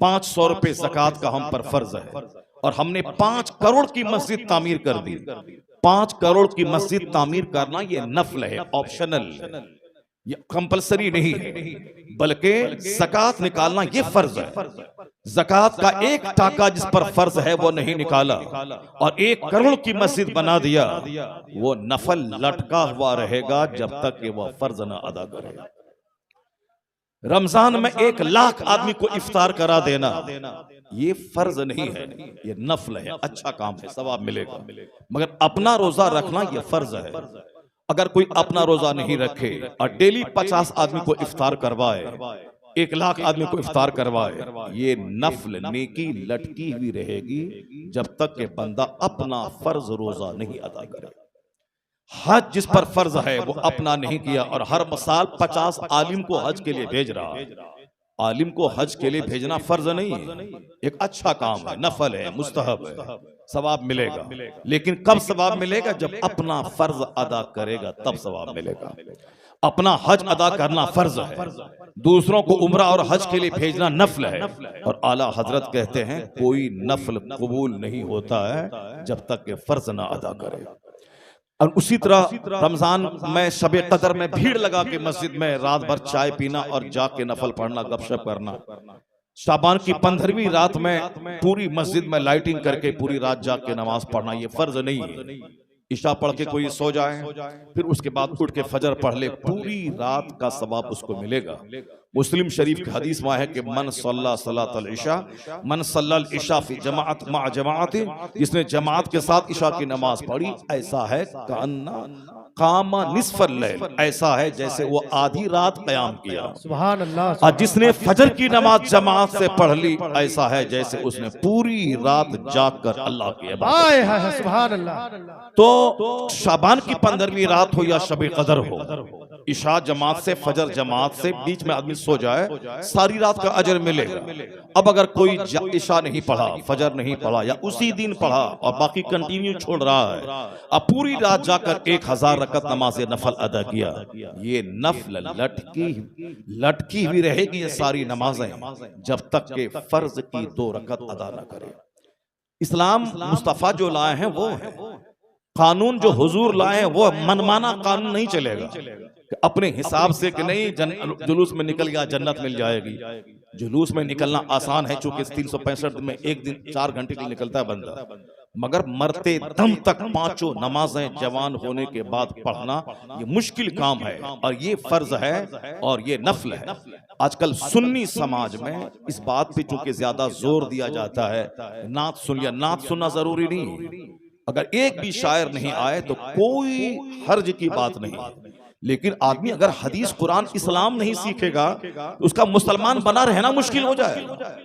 500 रुपए ज़कात का हम पर फर्ज है और हमने 5 करोड़ की मस्जिद तामीर कर दी। 5 करोड़ की मस्जिद तामीर करना ये नफल है, ऑप्शनल है, ये कंपलसरी नहीं है, बल्कि ज़कात निकालना ये फर्ज है। ज़कात का 1 टाका जिस पर फर्ज है वो नहीं निकाला और 1 करोड़ की मस्जिद बना दिया, वो नफल लटका हुआ रहेगा जब तक कि वह फर्ज न अदा करे। रमजान में 1 लाख आदमी को इफ्तार करा देना ये फर्ज नहीं है, ये नफल है, अच्छा काम है, सवाब मिलेगा। मगर अपना रोजा रखना ये फर्ज है। अगर कोई अपना रोजा नहीं रखे और डेली 50 आदमी को इफ्तार करवाए, 1 लाख आदमी को इफ्तार करवाए, ये नफल नेकी लटकी हुई रहेगी जब तक कि बंदा अपना फर्ज रोजा नहीं अदा करे। हज जिस पर फर्ज है वो अपना नहीं किया और हर साल 50 आलिम को हज के लिए भेज रहा है। आलिम को हज के लिए भेजना फर्ज नहीं है, एक अच्छा काम है, नफल है, मुस्तहब है, सवाब मिलेगा। लेकिन कब सवाब मिलेगा? जब अपना फर्ज अदा करेगा तब सवाब मिलेगा। अपना हज अदा करना फर्ज है, दूसरों को उम्रा और हज के लिए भेजना नफल है। और आला हजरत कहते हैं कोई नफल कबूल नहीं होता है जब तक कि फर्ज ना अदा करे। और उसी तरह रमजान में शबे कदर में भीड़ लगा के मस्जिद में रात भर चाय पीना और जाके नफल पढ़ना, गपशप करना। शाबान की 15वीं रात में पूरी मस्जिद में लाइटिंग करके पूरी रात जाके नमाज पढ़ना ये फर्ज नहीं है। इशा पढ़ के कोई सो जाए, फिर उसके बाद उठ के फजर पढ़ ले, पूरी रात का सवाब उसको मिलेगा। मुस्लिम शरीफ की हदीस में है कि मन सल्ला सलातल इशा, मन सल्लल इशा फी जमाअत मा जमाअत, जिसने जमात के साथ इशा की नमाज पढ़ी ऐसा है कान्ना कामा निस्फल लैल, ऐसा है जैसे वो आधी रात कयाम किया। सुभान अल्लाह। और जिसने फजर की नमाज जमात से पढ़ ली ऐसा है जैसे उसने पूरी रात जागकर अल्लाह की इबादत। सुभान अल्लाह। तो शाबान की 15वीं रात हो या शबे कदर हो, इशा जमात से फजर जमात से बीच में आदमी सो जाए, सारी रात का अजर मिलेगा। अब अगर कोई इशा नहीं पढ़ा, फजर नहीं पढ़ा या उसी दिन पढ़ा और बाकी कंटिन्यू छोड़ रहा है, अब पूरी रात जाकर 1000 रकत नमाज नफल अदा किया, ये नफल लटकी हुई रहेगी ये सारी नमाजें जब तक के फर्ज की 2 रकत अदा न करे। इस्लाम मुस्तफा जो लाए हैं वो है, कानून जो हुजूर लाए हैं वो मनमाना कानून नहीं चलेगा कि अपने हिसाब से कि नहीं जुलूस में निकल गया जन्नत मिल जाएगी। जुलूस में निकलना आसान है क्योंकि 365 में एक दिन 4 घंटे के लिए निकलता है बंदा, मगर मरते दम तक 5 नमाजें जवान होने के बाद पढ़ना ये मुश्किल काम है और ये फर्ज है और ये नफल है। आजकल सुन्नी समाज में इस बात पे चूंकि ज्यादा जोर दिया जाता है, नात सुन लिया, नात सुनना जरूरी नहीं, अगर एक भी शायर नहीं आए तो कोई हर्ज की बात नहीं। लेकिन आदमी अगर हदीस कुरान इस्लाम नहीं सीखेगा तो उसका मुसलमान बना रहना मुश्किल हो जाएगा।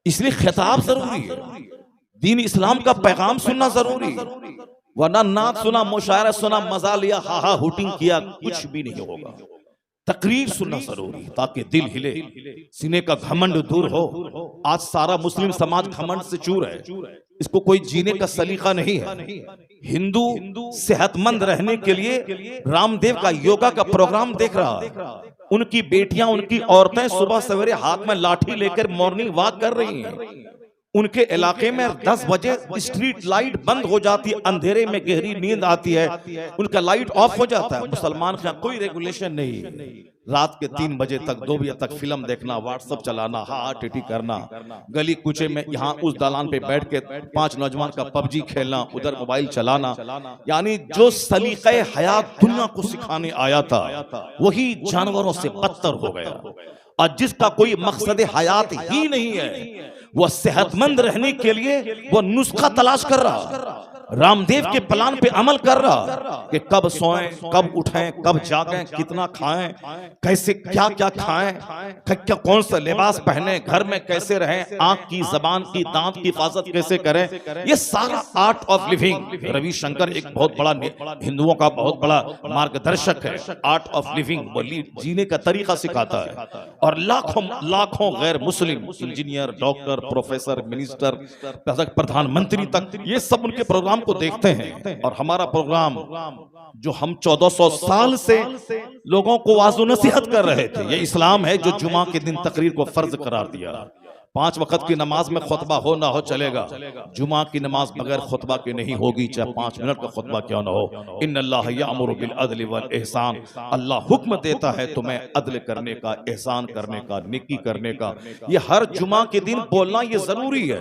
इसलिए खिताब जरूरी है, दीन इस्लाम का पैगाम सुनना जरूरी है, वरना नात सुना, मुशायरा सुना, मजा लिया, हा हुटिंग किया, कुछ भी नहीं होगा। तकरीर सुनना जरूरी है ताकि दिल हिले, सीने का घमंड दूर हो। आज सारा मुस्लिम समाज घमंड से चूर है, इसको कोई जीने का सलीका नहीं है। हिंदू सेहतमंद रहने के लिए रामदेव का योगा का प्रोग्राम देख रहा है, उनकी बेटियां, उनकी औरतें सुबह सवेरे हाथ में लाठी लेकर मॉर्निंग वॉक कर रही हैं। उनके इलाके में 10 बजे स्ट्रीट लाइट बंद हो जाती है, अंधेरे में गहरी नींद आती है, उनका लाइट ऑफ हो जाता है। मुसलमान का कोई रेगुलेशन नहीं। रात के 3 बजे तक 2 बजे तक फिल्म देखना, व्हाट्सएप चलाना, हाँ टीटी करना, गली कुचे में यहाँ उस दालान पे बैठ के 5 नौजवान का पबजी खेलना, उधर मोबाइल चलाना, यानी जो सलीक़े हयात दुनिया को सिखाने आया था वही जानवरों से बदतर हो गया। और जिसका कोई मकसद हयात ही नहीं है, वह सेहतमंद रहने के लिए वो नुस्खा तलाश कर रहा, रामदेव के प्लान पे अमल कर रहा कि कब सोएं, कब उठें, कब जागें, कितना खाएं, कैसे क्या क्या खाएं, क्या कौन सा लिबास पहने, घर में कैसे रहें, आंख की, जबान की, दांत की हिफाजत कैसे करें। ये सारा आर्ट ऑफ लिविंग, रविशंकर एक बहुत बड़ा हिंदुओं का बहुत बड़ा मार्गदर्शक है। आर्ट ऑफ लिविंग वो जीने का तरीका सिखाता है। और लाखों लाखों गैर मुस्लिम इंजीनियर, डॉक्टर, प्रोफेसर, मिनिस्टर, प्रधानमंत्री तक ये सब उनके प्रोग्राम को देखते हैं। और हमारा प्रोग्राम जो हम 1400 साल से लोगों को वाज़ो नसीहत कर रहे थे, ये इस्लाम है जो जुमा के दिन तकरीर को फर्ज करार दिया। 5 वक्त की नमाज में खुतबा हो ना हो चलेगा, जुमा की नमाज बगैर खुतबा के नहीं होगी, चाहे 5 मिनट का खुतबा क्यों ना हो। इन्नल्लाह यअमुरु बिल अदल वल एहसान, अल्लाह हुक्म देता है तुम्हें अदल करने का, एहसान करने का, नेकी करने का। ये हर जुमा के दिन बोलना ये जरूरी है,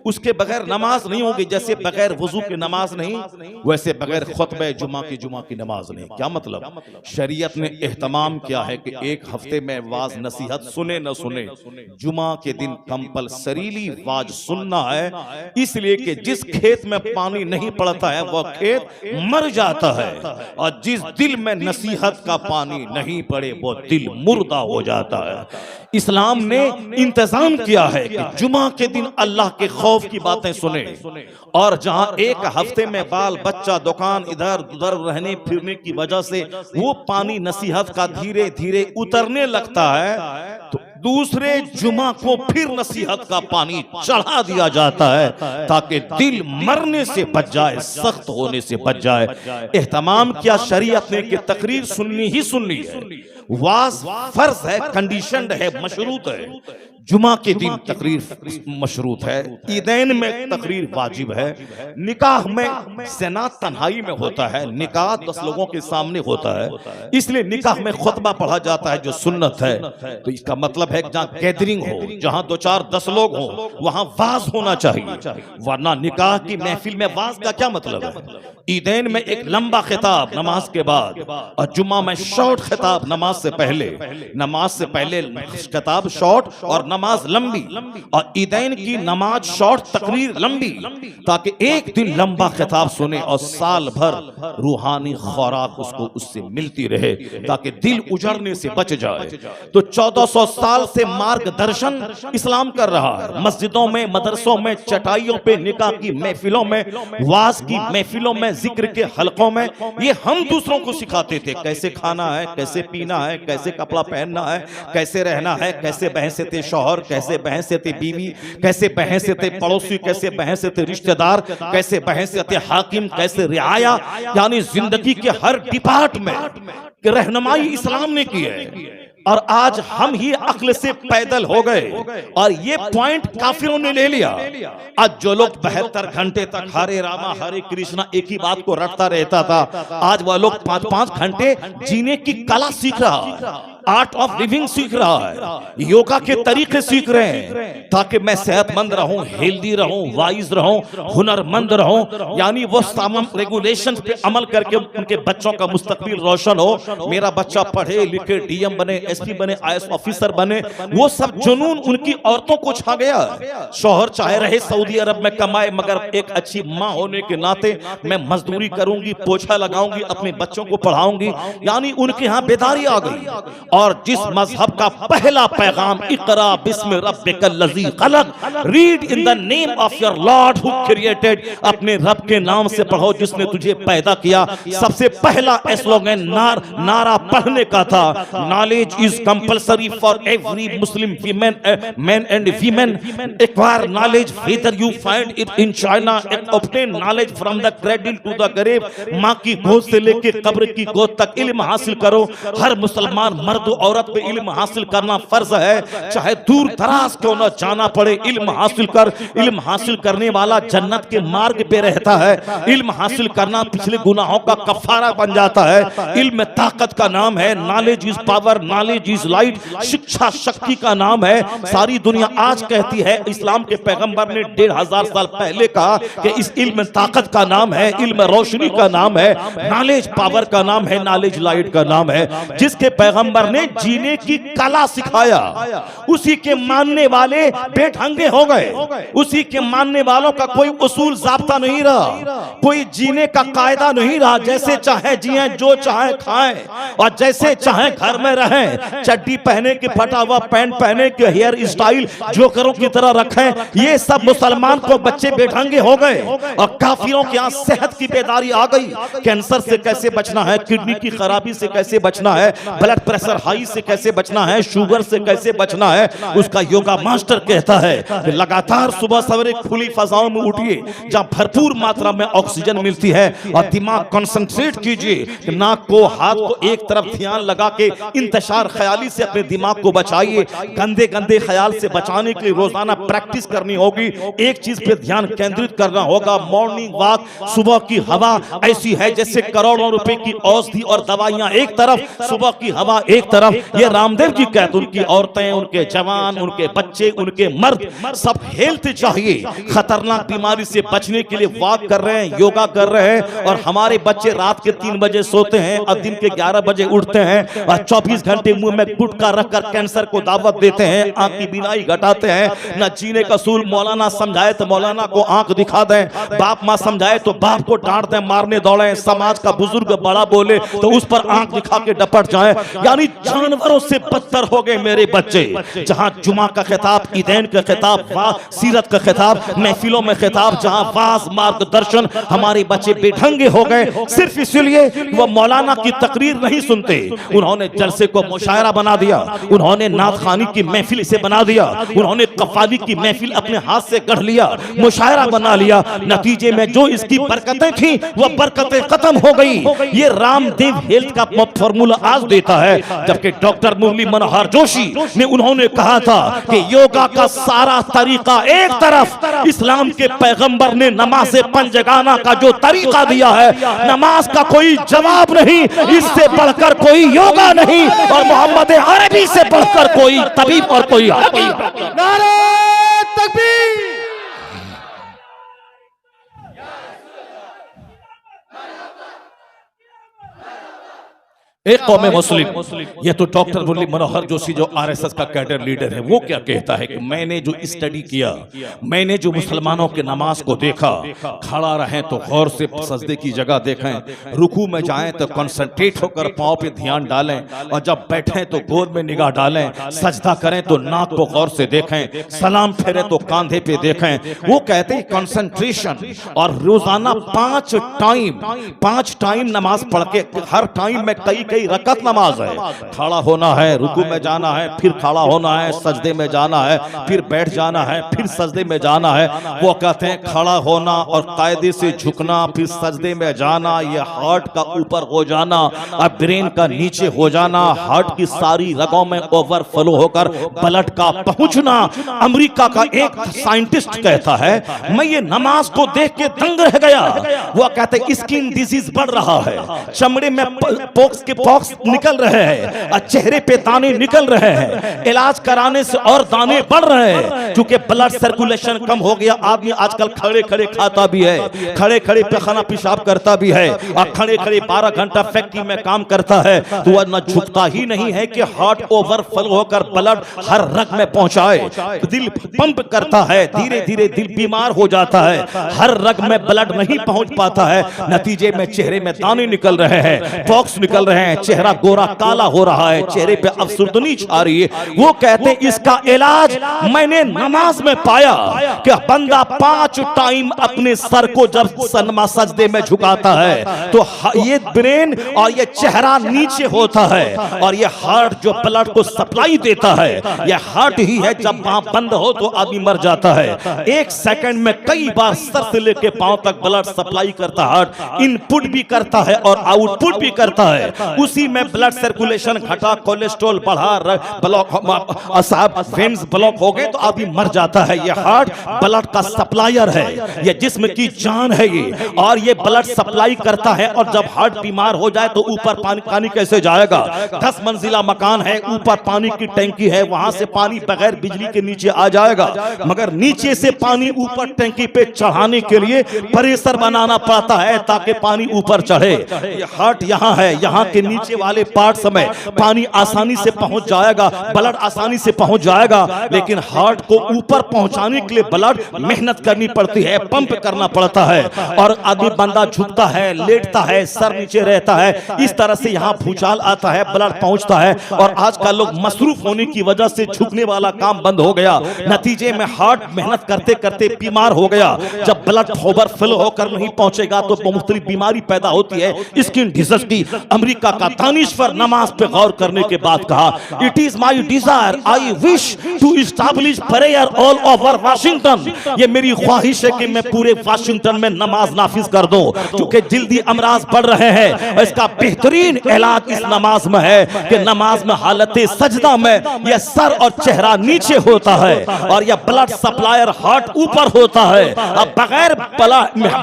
उसके बगैर नमाज नहीं होगी। जैसे बगैर वजू की नमाज नहीं, वैसे बगैर खुतबे जुमा की नमाज नहीं। क्या मतलब? शरीयत ने एहतमाम किया है कि एक हफ्ते में वाज नसीहत सुने न सुने, जुमा के दिन कंपलसरीली वाज सुनना है। इसलिए कि जिस खेत में पानी नहीं पड़ता है वह खेत मर जाता है, और जिस दिल में नसीहत का पानी नहीं पड़े वो दिल मुर्दा हो जाता है। इस्लाम ने इंतजाम किया है कि जुमा के दिन अल्लाह के खौफ की बातें सुने, और जहां एक हफ्ते में बाल बच्चा दुकान इधर उधर रहने फिरने की वजह से वो पानी नसीहत का धीरे धीरे उतरने लगता है, तो दूसरे जुमा को फिर नसीहत का पानी चढ़ा दिया जाता है ताकि दिल मरने से बच जाए, सख्त होने से बच जाए। एहतमाम किया शरीयत ने कि तकरीर सुननी ही सुननी है, वाज फर्ज है, कंडीशनड है, मशरूत है। जुमा के दिन तकरीर मशरूत है, ईदैन में तकरीर वाजिब है, निकाह में सेना तन्हाई में होता है, निकाह 10 लोगों के सामने होता है, इसलिए निकाह में खुतबा पढ़ा जाता है जो सुन्नत है। तो इसका मतलब है जहां गैदरिंग हो, जहां 2 4 10 लोग हो, वहां वाज होना चाहिए, वरना निकाह की महफिल में वाज का क्या मतलब है। ईदैन में एक लंबा खिताब नमाज के बाद, और जुमा में शॉर्ट खिताब नमाज से पहले। नमाज से पहले खिताब शॉर्ट और नमाज लंबी, और ईदैन की नमाज शॉर्ट, तकरीर लंबी, ताकि एक दिन लंबा खिताब सुने और साल भर रूहानी खुराक उसको उससे मिलती रहे, ताकि दिल उजड़ने से बच जाए। तो 1400 साल से मार्गदर्शन इस्लाम कर रहा है। मस्जिदों में, मदरसों में, चटाइयों पे, निकाह की महफिलों में, वाज की महफिलों में, जिक्र के हलकों में, ये हम दूसरों को सिखाते थे कैसे खाना है, कैसे पीना है, कैसे कपड़ा पहनना है, कैसे रहना है, कैसे बहसेते शौहर, कैसे बहसेते बीवी, कैसे बहसेते पड़ोसी, कैसे बहसेते रिश्तेदार, कैसे बहसेते हाकिम, कैसे रियाया, यानी जिंदगी के हर डिपार्टमेंट की रहनुमाई इस्लाम ने की है। और आज हम ही अक्ल से पैदल हो गए और ये पॉइंट काफिरों ने ले लिया। आज जो लोग 72 घंटे तक हरे रामा हरे कृष्णा एक ही बात को रटता रहता था, आज वह लोग 5-5 घंटे जीने की कला सीख रहा है, आर्ट ऑफ लिविंग सीख रहा है, योगा के तरीके सीख रहे हैं, ताकि मैं सेहतमंद रहूं, हेल्दी रहूं, वाइज रहूं, हुनरमंद रहूं। यानी वो तमाम रेगुलेशन पे अमल करके उनके बच्चों का मुस्तकबिल रोशन हो। मेरा बच्चा पढ़े लिखे डीएम बने, एसपी बने, आईएएस ऑफिसर बने। वो सब जुनून उनकी औरतों को छा गया। शौहर चाहे रहे सऊदी अरब में कमाए, मगर एक अच्छी माँ होने के नाते मैं मजदूरी करूंगी, पोछा लगाऊंगी, अपने बच्चों को पढ़ाऊंगी। यानी उनके यहाँ बेदारी आ गई। और जिस मजहब का पहला पैगाम इकरा बिस्म रब्बिकल लज़ी खलक, read in the name of your Lord who created, अपने रब के नाम से पढ़ो जिसने तुझे पैदा किया। सबसे पहला स्लोगन नारा पढ़ने का था, knowledge is compulsory for every Muslim men and women. Acquire knowledge whether you find it in China, obtain knowledge from the cradle to the grave. माँ की गोद से लेके कब्र की गोद तक इल्म हासिल करो। हर मुसलमान मर्द मर्द औरत पे इल्म हासिल करना फर्ज है, चाहे दूर दराज क्यों न जाना पड़े, इल्म हासिल कर। इल्म हासिल करने वाला जन्नत के मार्ग पे रहता है। इल्म हासिल करना पिछले गुनाहों का कफारा बन जाता है। इल्म ताकत का नाम है, knowledge is power, knowledge is light. शिक्षा शक्ति का नाम है। सारी दुनिया आज कहती है, इस्लाम के पैगंबर ने 1500 साल पहले कहा कि इस इल्म ताकत का नाम है, इल्म रोशनी का नाम है, नॉलेज पावर का नाम है, नॉलेज लाइट का नाम है। जिसके पैगंबर ने जीने की कला सिखाया, उसी के मानने वाले बेढंगे हो गए। उसी के मानने वालों का कोई उसूल जाब्ता नहीं रहा, कोई जीने का कायदा नहीं रहा। जैसे चाहे जिए, जो चाहे खाएं और जैसे चाहे घर में रहें। चड्डी पहने के, फटा हुआ पैंट पहने के, हेयर स्टाइल जोकरों की तरह रखें। ये सब मुसलमान को बच्चे बेढंगे हो गए और काफिरों के यहाँ सेहत की बेदारी आ गई। कैंसर से कैसे बचना है, किडनी की खराबी से कैसे बचना है, ब्लड प्रेशर हाई से कैसे बचना है, शुगर से कैसे बचना है, उसका योगा मास्टर कहता है कि लगातार सुबह सवेरे खुली फजाओं में उठिए जहां भरपूर मात्रा में ऑक्सीजन मिलती है और दिमाग कंसंट्रेट कीजिए। नाक को, हाथ को एक तरफ ध्यान लगा के इंतशार ख्याली से अपने दिमाग को बचाइए। गंदे गंदे ख्याल से बचाने के लिए रोजाना प्रैक्टिस करनी होगी। एक चीज पे ध्यान केंद्रित करना होगा, मॉर्निंग वॉक, सुबह की हवा ऐसी है जैसे करोड़ों रुपए की औषधि और दवाइयां एक तरफ, सुबह की हवा एक तरफ। ये रामदेव जी कहते, उनकी औरतें, उनके जवान, उनके बच्चे, उनके मर्द, सब हेल्थ चाहिए। खतरनाक बीमारी से बचने के लिए वॉक कर रहे हैं, योगा कर रहे हैं। और हमारे बच्चे रात के 3 बजे सोते हैं और दिन के 11 बजे उठते हैं और 24 घंटे मुंह में गुटखा रखकर कैंसर को दावत देते हैं, आंख की बीनाई घटाते हैं। न जीने का सूल मौलाना समझाए तो मौलाना को आंख दिखा दें, बाप माँ समझाए तो बाप को डांट दें, मारने दौड़े। समाज का बुजुर्ग बड़ा बोले तो उस पर आंख दिखा के डपट जाए। यानी जानवरों से बदतर हो गए मेरे बच्चे। जहां जुमा का खिताब, ईदैन का खिताब, सीरत का खिताब, महफिलों में खिताब, जहां वाज मार्गदर्शन, हमारे बच्चे बेढंगे हो गए सिर्फ इसलिए वो मौलाना की तकरीर नहीं सुनते। उन्होंने जलसे को मुशायरा बना दिया, उन्होंने नात खानी की महफिल से बना दिया, उन्होंने कव्वाली की महफिल अपने हाथ से गढ़ लिया, मुशायरा बना लिया। नतीजे में जो इसकी बरकतें थी वो बरकतें खत्म हो गई। ये रामदेव हेल्थ का फॉर्मूला आज देता है, जबकि डॉक्टर मुरली मनोहर जोशी ने उन्होंने कहा था कि योगा का सारा तरीका एक तरफ, इस्लाम के पैगंबर ने नमाज पंजगाना का जो तरीका दिया है, नमाज का कोई जवाब नहीं, इससे बढ़कर कोई योगा नहीं और मोहम्मद अरबी से बढ़कर कोई तबीब और कोई हकीम। नारे तकबीर। एक कौम मुस्लिम, ये तो डॉक्टर मुरली मनोहर जोशी जो आरएसएस का कैडर लीडर है, वो क्या कहता है कि मैंने जो स्टडी किया, मैंने जो मुसलमानों के नमाज को देखा, खड़ा रहें तो गौर से सजदे की जगह देखें, रुकू में जाएं तो कंसंट्रेट होकर पांव पे ध्यान डालें और जब बैठें तो गोद में निगाह डालें, सजदा करें तो नाक को गौर से देखें, सलाम फेरे तो कांधे पे देखें। वो कहते हैं कंसंट्रेशन। और रोजाना 5 टाइम नमाज पढ़ के, हर टाइम में कई रकत नमाज है, खड़ा होना है, रुकू में जाना है, फिर खड़ा होना है, सजदे में जाना है, फिर बैठ जाना है, फिर सजदे में जाना है। वो कहते हैं खड़ा होना और कायदे से झुकना, फिर सजदे में जाना, ये हार्ट का ऊपर हो जाना और ब्रेन का नीचे हो जाना, हार्ट की सारी रगों में ओवरफ्लो होकर ब्लड का पहुंचना। अमेरिका का एक साइंटिस्ट कहता है, मैं ये नमाज को देख के दंग रह गया। वो कहते हैं स्किन डिजीज बढ़ रहा है, चमड़े में पोक्स के पॉक्स निकल रहे हैं और चेहरे पे दाने निकल रहे हैं, इलाज कराने से और दाने बढ़ रहे हैं क्योंकि ब्लड सर्कुलेशन कम हो गया। आदमी आजकल खड़े खड़े खाता भी है, खड़े खड़े पैखाना पेशाब करता भी है और खड़े खड़े 12 घंटा फैक्ट्री में काम करता है, तो वह न झुकता ही नहीं है कि हार्ट ओवरफ्लो होकर ब्लड हर रग में पहुंचाए। दिल पंप करता है, धीरे धीरे दिल बीमार हो जाता है, हर रग में ब्लड नहीं पहुंच पाता है। नतीजे में चेहरे में दाने निकल रहे हैं, पॉक्स निकल रहे हैं, चेहरा गोरा काला हो रहा है, चेहरे पे अफसुर्दनी छा रही है। वो कहते हैं इसका इलाज मैंने नमाज में पाया कि बंदा 5 टाइम अपने सर को जब सनमा सजदे में झुकाता है तो ये ब्रेन और ये चेहरा नीचे होता है और ये हार्ट जो ब्लड को सप्लाई देता है, ये हार्ट ही है। जब वहां बंद हो तो आदमी मर जाता है। 1 सेकंड में कई बार सर से लेके पांव तक ब्लड सप्लाई करता, हार्ट इनपुट भी करता है और आउटपुट भी करता है। उसी में ब्लड सर्कुलेशन घटा, कोलेस्ट्रॉल बढ़ा, ब्लॉक वेन्स ब्लॉक हो गए तो आदमी मर जाता है। ये हार्ट ब्लड का सप्लायर है, ये जिस्म की जान है ये, और ये ब्लड सप्लाई करता है। और जब हार्ट बीमार हो जाए तो ऊपर पानी कैसे जाएगा? 10 मंजिला मकान है, ऊपर पानी की टंकी है, वहां से पानी बगैर बिजली के नीचे आ जाएगा, मगर नीचे से पानी ऊपर टंकी पे चढ़ाने के लिए प्रेशर बनाना पड़ता है ताकि पानी ऊपर चढ़े। ये हार्ट यहाँ है, यहाँ के नीचे वाले पार्ट्स में पानी आसानी से पहुंच जाएगा, ब्लड आसानी से पहुंच जाएगा, लेकिन हार्ट को ऊपर पहुंचाने के लिए ब्लड मेहनत करनी पड़ती है, पंप करना पड़ता है। और आदमी बंदा झुकता है, लेटता है, सर नीचे रहता है, इस तरह से यहाँ भूचाल आता है, ब्लड पहुंचता है। और आजकल लोग मसरूफ होने की वजह से झुकने वाला काम बंद हो गया, नतीजे में हार्ट मेहनत करते करते बीमार हो गया। जब ब्लड ओवरफ्लो होकर नहीं पहुंचेगा तो मुख्तलिफ बीमारी पैदा होती है, स्किन डिजीज की। अमेरिका का दानिश्वर नमाज पे गौर करने के बाद कहा, it is my desire, I wish to establish prayer all over Washington. ये मेरी ख्वाहिश है कि मैं पूरे वाशिंगटन में नमाज नाफिज कर दूं, क्योंकि जल्दी अमराज बढ़ रहे हैं। इसका बेहतरीन इलाज इस नमाज में है कि नमाज में हालत सजदा में यह सर और चेहरा नीचे होता है और यह ब्लड सप्लायर हार्ट ऊपर होता है। अब बगैर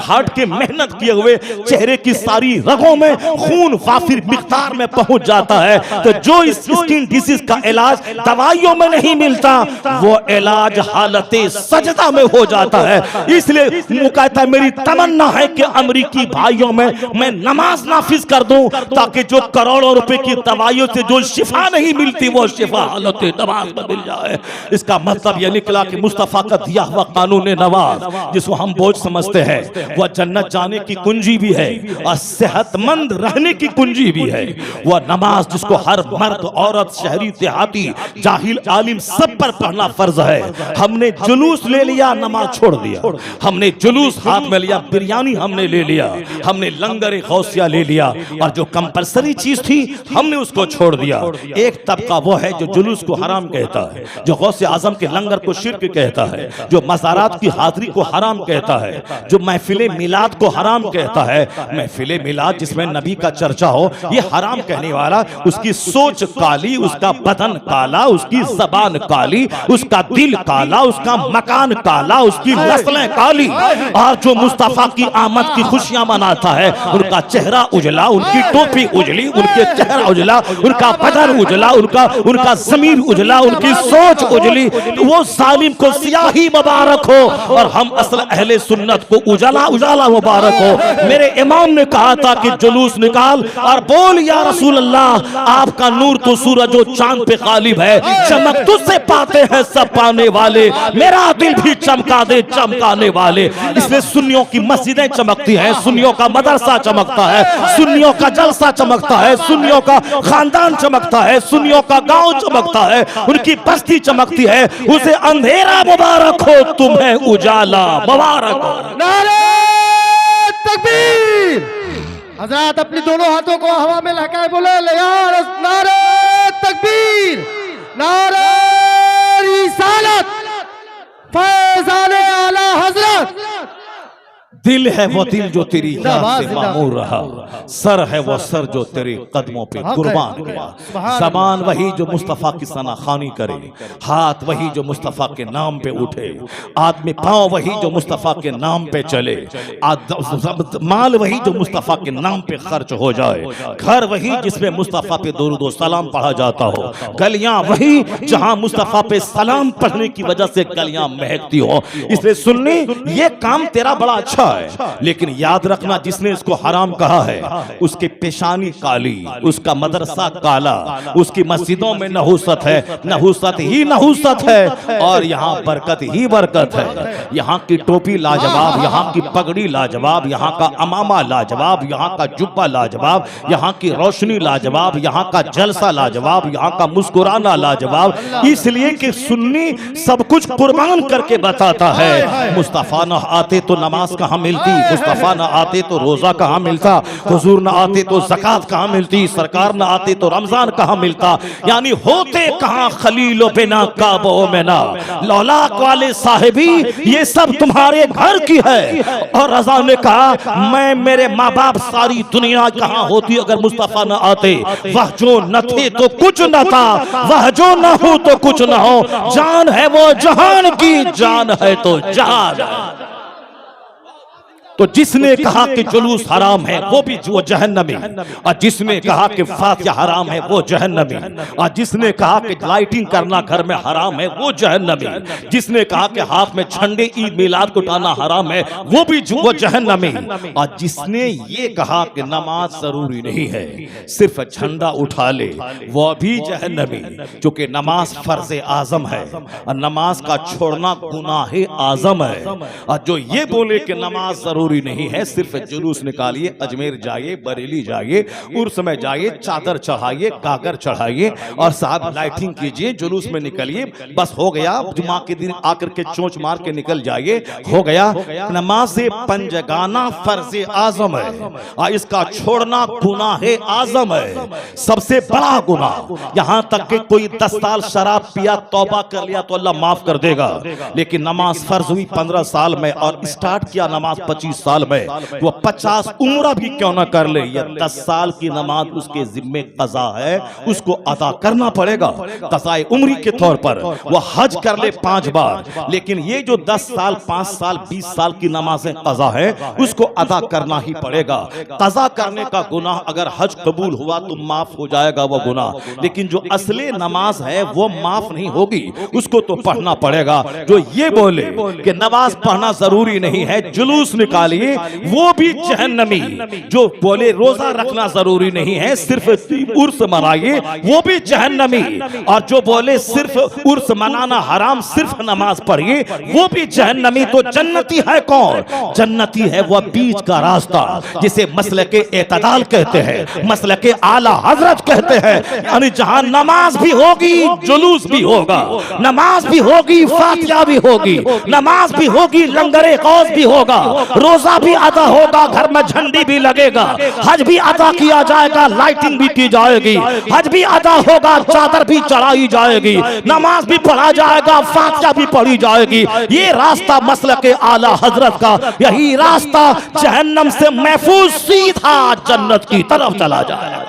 हार्ट के मेहनत किए हुए चेहरे की सारी रगों में खून वाफिर मिकदार में पहुंच जाता है। तो जो इस स्किन डिसीज का इलाज दवाइयों में नहीं मिलता, वो इलाज हालत सजदा में हो जाता है। इसलिए कहता है, मेरी तमन्ना है कि अमेरिकी भाइयों में मैं नमाज नाफिज कर दूं, ताकि जो करोड़ों रुपए की दवाइयों से जो शिफा नहीं मिलती वो शिफा हालत नमाज में मिल जाए। इसका मतलब यह निकला कि मुस्तफा का दिया हुआ कानून नवाज, जिसको हम बोझ समझते हैं, वह जन्नत जाने की कुंजी भी है और सेहतमंद रहने की कुंजी भी है। वह नमाज जिसको हर मर्द, औरत, शहरी, देहाती, जाहिल, आलिम सब पर पढ़ना फर्ज है। हमने जुलूस ले लिया, नमाज छोड़ दिया। हमने जुलूस हाथ में लिया, बिरयानी हमने ले लिया, हमने लंगर गौसिया ले लिया, और जो कंपलसरी चीज थी हमने उसको छोड़ दिया। एक तबका वो है जो जुलूस को हराम कहता है, जो गौसे आजम के लंगर को शिर्क कहता है, जो मज़ारात की हाजिरी को हराम कहता है, जो महफिले मिलाद को हराम कहता है। महफिले मिलाद जिसमें नबी का चर्चा हो, ये हराम कहने वाला, उसकी सोच काली, उसका बदन काला, उसकी जबान काली, उसका दिल काला, उसका मकान काला, उसकी नस्लें काली। और जो मुस्तफा की आमद की खुशियां मनाता है, उनका चेहरा उजला, उनकी टोपी उजली, उनके चेहरा उजला, उनका बदन उजला, उनका ज़मीर उजला, उनकी सोच उजली, तो वो जालिम को सियाही मुबारक हो और हम असल अहले सुन्नत को उजाला उजाला मुबारक हो। मेरे इमाम ने कहा था कि जुलूस निकाल और बोल, या रसूल अल्लाह, आपका नूर तो सूरज और चांद पे गालिब है, चमक तुझसे पाते हैं सब पाने वाले, मेरा दिल भी चमका दे चमकाने वाले। इसलिए सुन्नियों की मस्जिदें चमकती हैं, सुन्नियों का मदरसा चमकता है, सुन्नियों का जलसा चमकता है, सुन्नियों का खानदान चमकता है, सुन्नियों का गांव चमकता है, उनकी बस्ती चमकती है। उसे अंधेरा मुबारक हो, तुम्हें उजाला मुबारक हो। नारे तकबीर। हजरत अपनी दोनों हाथों को हवा में लहकाए बोले, नारे तकबीर, नारे रिसालत, फैज़ाने आला हजरत। दिल है वो दिल जो तेरी याद से मामूर रहा, सर है वो सर जो तेरे कदमों पे कुर्बान गया, ज़बान वही जो मुस्तफ़ा की सनाखानी करे, हाथ वही जो मुस्तफ़ा के नाम पे उठे, आदमी पाँव वही जो मुस्तफ़ा के नाम पे चले, माल वही जो मुस्तफ़ा के नाम पे खर्च हो जाए, घर वही जिसमें मुस्तफ़ा पे दुरूद व सलाम पढ़ा जाता हो, गलियां वही जहां मुस्तफ़ा पे सलाम पढ़ने की वजह से गलियां महकती हो। इसलिए सुन्नी, ये काम तेरा बड़ा अच्छा है, लेकिन याद रखना, जिसने इसको हराम कहा है उसकी पेशानी काली, उसका मदरसा काला, उसकी मस्जिदों में नहुसत है, नहुसत ही नहुसत है, और यहाँ बरकत ही बरकत है। यहाँ की टोपी लाजवाब, यहाँ की पगड़ी लाजवाब, यहाँ का अमामा लाजवाब, यहाँ का जुब्बा लाजवाब, यहाँ की रोशनी लाजवाब, यहाँ का जलसा लाजवाब, यहाँ का मुस्कुराना लाजवाब। इसलिए कि सुन्नी सब कुछ कुर्बान करके बताता है। मुस्तफा न आते तो नमाज का हम मिलती, मुस्तफा न आते तो रोजा कहाँ मिलता, हुजूर न आते तो ज़कात कहाँ मिलती, सरकार न आते तो रमजान कहाँ मिलता। यानी होते कहाँ खलीलो बिना काबो में ना, लौलाक वाले साहिबी ये सब तुम्हारे घर की है। और रजा ने कहा मैं मेरे माँ बाप सारी दुनिया कहाँ होती अगर मुस्तफा न आते। वह जो न थे तो कुछ न था, वह जो न हो तो कुछ न हो, जान है वो जहान की, जान है तो जहान। तो जिसने कहा कि जुलूस हराम है वो भी वो जहन्नमी, और जिसने कहा कि फातिहा हराम है वो जहन्नमी, और जिसने कहा कि लाइटिंग करना घर में हराम है वो जहन्नमी, जिसने कहा कि हाथ में झंडे ईद मिलाद को उठाना हराम है वो भी वो जहन्नमी, और जिसने ये कहा कि नमाज जरूरी नहीं है सिर्फ झंडा उठा ले वो भी जहन्नमी। क्योंकि नमाज फर्ज आजम है और नमाज का छोड़ना गुनाह आजम है। और जो ये बोले कि नमाज जरूरी नहीं है, सिर्फ जुलूस निकालिए, अजमेर जाइए, बरेली जाइए, उर्स में जाइए, चादर चढ़ाइए, गागर चढ़ाइए और साहब लाइटिंग कीजिए, जुलूस में निकलिए, बस हो गया। जुमा के दिन आकर के चोंच मार के निकल जाइए, हो गया। नमाज पंजगाना फर्ज आजम है और इसका छोड़ना गुनाह आजम है, सबसे बड़ा गुनाह। यहां तक कि कोई 10 साल शराब पिया, तौबा कर लिया तो अल्लाह माफ कर देगा, लेकिन नमाज फर्ज हुई 15 साल में और स्टार्ट किया नमाज 25 साल में, वो 50 उम्र भी क्यों ना कर ले, ये 10 साल की नमाज उसके जिम्मे कज़ा है, उसको अदा करना पड़ेगा कज़ाए उम्री के तौर पर। वो हज कर ले 5 बार, लेकिन ये जो 10 साल 5 साल 20 साल की नमाजें कज़ा है उसको अदा करना ही पड़ेगा। कज़ा करने का गुनाह अगर हज कबूल हुआ तो माफ हो जाएगा वो गुनाह, लेकिन जो असली नमाज है वो माफ नहीं होगी, उसको तो पढ़ना पड़ेगा। जो ये बोले कि नमाज पढ़ना जरूरी नहीं है, जुलूस निकालिए, वो भी जहन्नमी। जो बोले रोजा रखना जरूरी नहीं है, सिर्फ उर्स मनाइए, वो भी जहन्नमी। और जो बोले सिर्फ उर्स मनाना हराम, सिर्फ नमाज पढ़िए, वो भी जहन्नमी। तो जन्नती है कौन? जन्नती है वह बीच का रास्ता जिसे मसलके एतदाल कहते हैं, मसलके आला हजरत कहते हैं। यानी जहां नमाज भी होगी, जुलूस भी होगा, नमाज भी होगी, फातिहा भी होगी, नमाज भी होगी, लंगरे कौस भी होगा, रोजा भी अदा होगा, घर में झंडी भी लगेगा, हज भी अदा किया जाएगा, लाइटिंग भी की जाएगी, हज भी अदा होगा, चादर भी चढ़ाई जाएगी, नमाज भी पढ़ा जाएगा, फातिहा भी पढ़ी जाएगी। ये रास्ता मसलके आला हजरत का, यही रास्ता जहन्नम से महफूज सीधा जन्नत की तरफ चला जाएगा।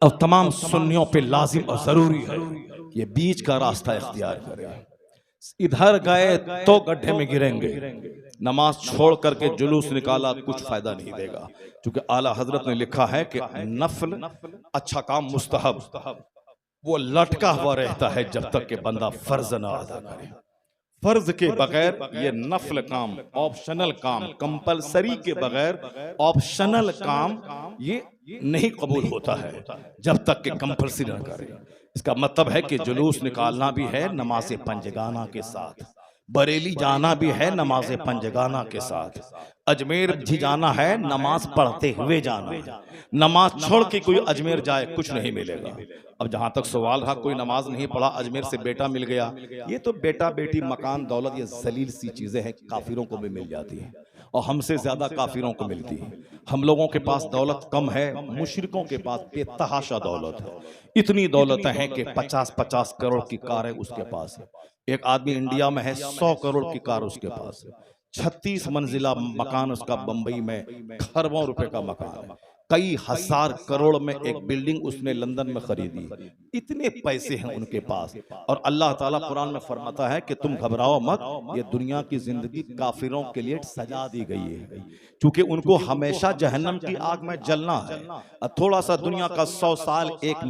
अब तमाम सुन्नियों पे लाजिम और जरूरी है ये बीच का रास्ता इख्तियार करें। इधर गए तो गड्ढे में गिरेंगे, नमाज छोड़ करके जुलूस निकाला कुछ फायदा नहीं देगा, क्योंकि आला हजरत ने लिखा है कि नफल अच्छा काम मुस्तहब वो लटका हुआ रहता है जब तक कि बंदा फर्ज ना अदा करे। फर्ज के बगैर ये नफल काम, ऑप्शनल काम, कंपलसरी के बगैर ऑप्शनल काम ये नहीं कबूल होता है जब तक कि कंपलसरी न करे। इसका मतलब है कि जुलूस निकालना भी है नमाज पंजगाना के साथ, बरेली जाना भी है नमाज पंजगाना के साथ, अजमेर भी जाना है नमाज पढ़ते हुए जाना। नमाज छोड़ के कोई अजमेर जाए कुछ नहीं मिलेगा। अब जहां तक सवाल रहा कोई नमाज नहीं पढ़ा, अजमेर से बेटा मिल गया, ये तो बेटा बेटी मकान दौलत ये जलील सी चीजें हैं, काफिरों को भी मिल जाती है और हमसे ज्यादा काफिरों को मिलती है। हम लोगों के पास दौलत कम है, मुशरिकों के पास बेतहाशा दौलत है। इतनी दौलतें हैं कि 50-50 करोड़ की कार है उसके पास है। एक आदमी इंडिया में है 100 करोड़ की कार उसके पास है, 36 मंजिला मकान उसका बंबई में, खरबों रुपए का मकान है, कई हजार करोड़ में एक बिल्डिंग उसने लंदन में खरीदी। इतने पैसे हैं उनके पास। और अल्लाह ताला कुरान में फरमाता है कि तुम घबराओ मत, ये दुनिया की जिंदगी काफिरों के लिए सजा दी गई है, क्योंकि उनको हमेशा जहन्नम की आग में जलना है। थोड़ा सा दुनिया का 100 साल, 1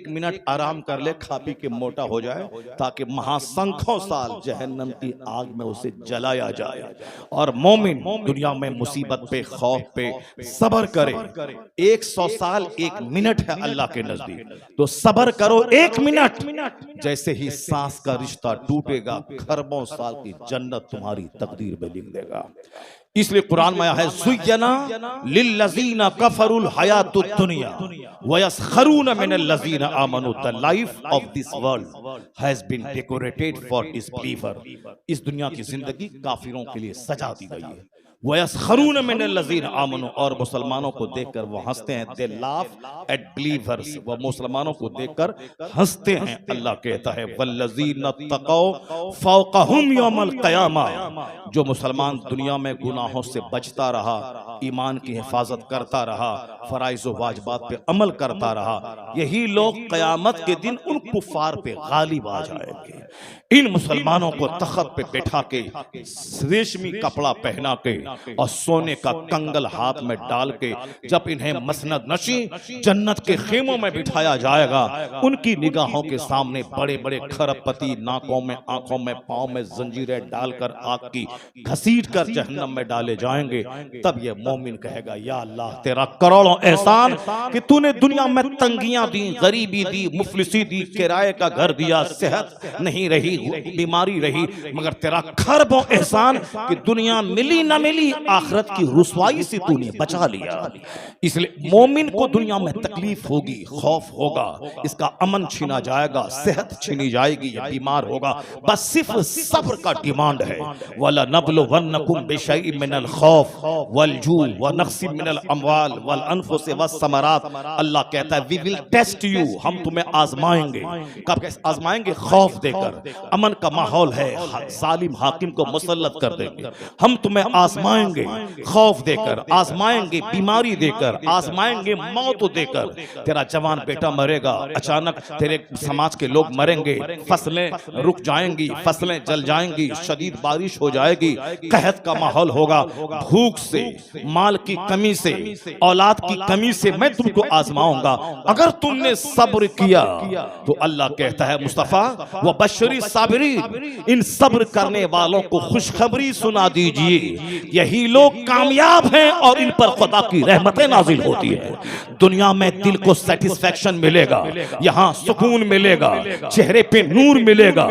मिनट आराम कर ले, खा पी के मोटा हो जाए, ताकि महासंख्यों साल जहन्नम की आग में उसे जलाया जाए। और मोमिन दुनिया में मुसीबत पे, खौफ पे सब्र करे। 100 साल 1 मिनट है अल्लाह के नजदीक, तो सब्र करो 1 मिनट। जैसे ही सांस का रिश्ता टूटेगा, खरबों साल की जन्नत तुम्हारी तकदीर में लिख देगा। इसलिए कुरान में आया है ज़ुय्यना लिल्लज़ीना कफरुल हयातुद दुनिया व यस्खरून मिनल लज़ीना आमनू। The life of this world has been decorated for disbeliever. इस दुनिया की जिंदगी काफिरों के लिए सजा दी गई है। वयस्खरून मिनल लज़ीना आमनू, और मुसलमानों को देखकर वो हंसते हैं। दे लाफ एट बिलीवर्स, वो मुसलमानों को देखकर हंसते हैं। अल्लाह कहता है वल्लज़ीना तक़ौ फ़ौक़हुम यौमल क़यामा, जो मुसलमान दुनिया में गुनाहों से बचता रहा, ईमान की हिफाजत करता रहा, फ़राइज़ व वाजिबात पे अमल करता रहा, यही लोग क़यामत के दिन उन कुफ़ार पे गालिब आ जाएंगे। इन मुसलमानों को तख्त पे बैठा के, रेशमी कपड़ा पहना के और सोने का कंगल हाथ में डाल के जब इन्हें मसनद नशी जन्नत के खेमों में बिठाया जाएगा, उनकी निगाहों के सामने बड़े बड़े खरबपति नाकों में, आंखों में, पांव में जंजीरें डालकर आग की घसीट कर जहन्नम में डाले जाएंगे। तब ये मोमिन कहेगा या अल्लाह तेरा करोड़ों एहसान कि तूने दुनिया में तंगियां दी, गरीबी दी, मुफलिसी दी, किराए का घर दिया, सेहत नहीं रही, बीमारी रही, मगर तेरा खरबों एहसान कि दुनिया मिली न मिली, आखिरत की रुसवाई से तूने बचा लिया। इसलिए मोमिन को दुनिया में तकलीफ होगी, खौफ होगा, इसका अमन छीना जाएगा, सेहत छीनी जाएगी, ये बीमार होगा, बस सिर्फ सब्र का डिमांड है। वला नब्लुवन्नकुम बिशैइन मिनल खौफ वल जू व नक्सिम मिनल अमवाल वल अनफुस वस्समरात। अल्लाह कहता है वी विल टेस्ट यू, हम तुम्हें आजमाएंगे। कब आजमाएंगे? खौफ देकर, अमन का माहौल है, जालिम हाकिम को मुसल्लत कर देंगे, हम तुम्हें आजमाएंगे, खौफ देकर आजमाएंगे, बीमारी देकर आजमाएंगे, मौत देकर। तेरा जवान बेटा मरेगा, अचानक तेरे समाज के लोग मरेंगे, फसलें रुक जाएंगी, फसलें जल जाएंगी, शदीद बारिश हो जाएगी, कहत का माहौल होगा, भूख से, माल की कमी से, औलाद की कमी से मैं तुमको आजमाऊंगा। अगर तुमने सब्र किया तो अल्लाह कहता है मुस्तफा वो बशरी साबिरीन, इन सब्र करने वालों को खुशखबरी सुना दीजिए, यही लोग कामयाब हैं और इन पर खुदा की रहमतें नाजिल होती है। दुनिया में दिल को सेटिस्फैक्शन मिलेगा, यहाँ सुकून मिलेगा, चेहरे पे नूर मिलेगा,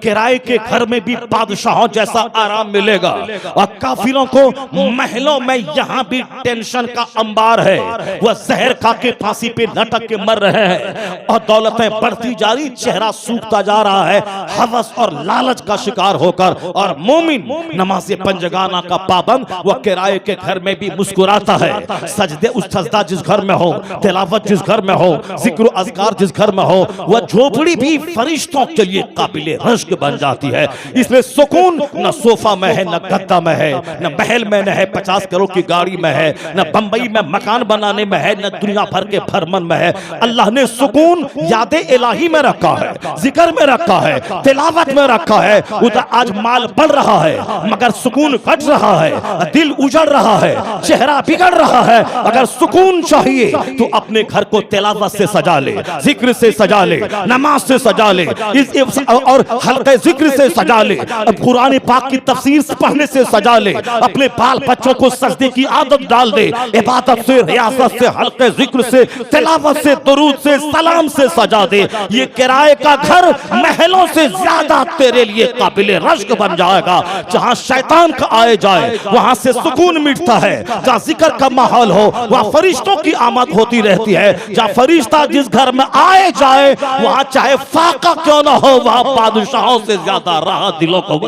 किराए के घर में भी बादशाहों जैसा आराम मिलेगा, और काफिरों को महलों में यहाँ भी टेंशन का अंबार है, वह जहर खा के फांसी पे लटक के मर रहे हैं, और दौलतें बढ़ती जा रही, चेहरा सूखता जा रहा है हवस और लालच का शिकार होकर। और मोमिन नमाज़े पंजगाना का पाबंद, वह किराए के घर में भी मुस्कुराता है। सजदे उस सजदा जिस घर में हो, तिलावत जिस घर में हो, जिक्र अज़कार जिस घर में हो, वह झोपड़ी भी फरिश्तों के लिए काबिले रश्क बन जाती है। इसलिए सुकून न सोफा में है, न गद्दा में है, न महल में है, 50 करोड़ की गाड़ी में है, न बंबई में मकान बनाने में है, न दुनिया भर के भरमन में है। अल्लाह ने सुकून याद इलाही में रखा है, जिक्र में रखा है, तिलावत में रखा है। उधर आज माल बढ़ रहा है मगर सुकून घट रहा है, दिल उजड़ रहा है, चेहरा बिगड़ रहा है। अगर सुकून चाहिए तो अपने घर को तिलावत से सजा ले, जिक्र से सजा ले, नमाज से सजा ले, और हल्के जिक्र से सजा ले, कुरान पाक की तफसीर पढ़ने से सजा ले, अपने बाल बच्चों को सजदे की आदत डाल दे, इबादत से, रियासत से, हल्के जिक्र से, तिलावत से, दुरूद से, सलाम से सजा दे। ये किराए का घर महलों से ज्यादा तेरे लिए काबिले रश्क बन जाएगा। जहां शैतान का आए जाए वहां से सुकून मिटता है, जहां जिक्र का माहौल हो वहां फरिश्तों की आमद होती रहती है। जहां फरिश्ता जिस घर में आए जाए वहां चाहे फाका क्यों ना हो, वहां बादशाहों से ज्यादा राहत दिलों को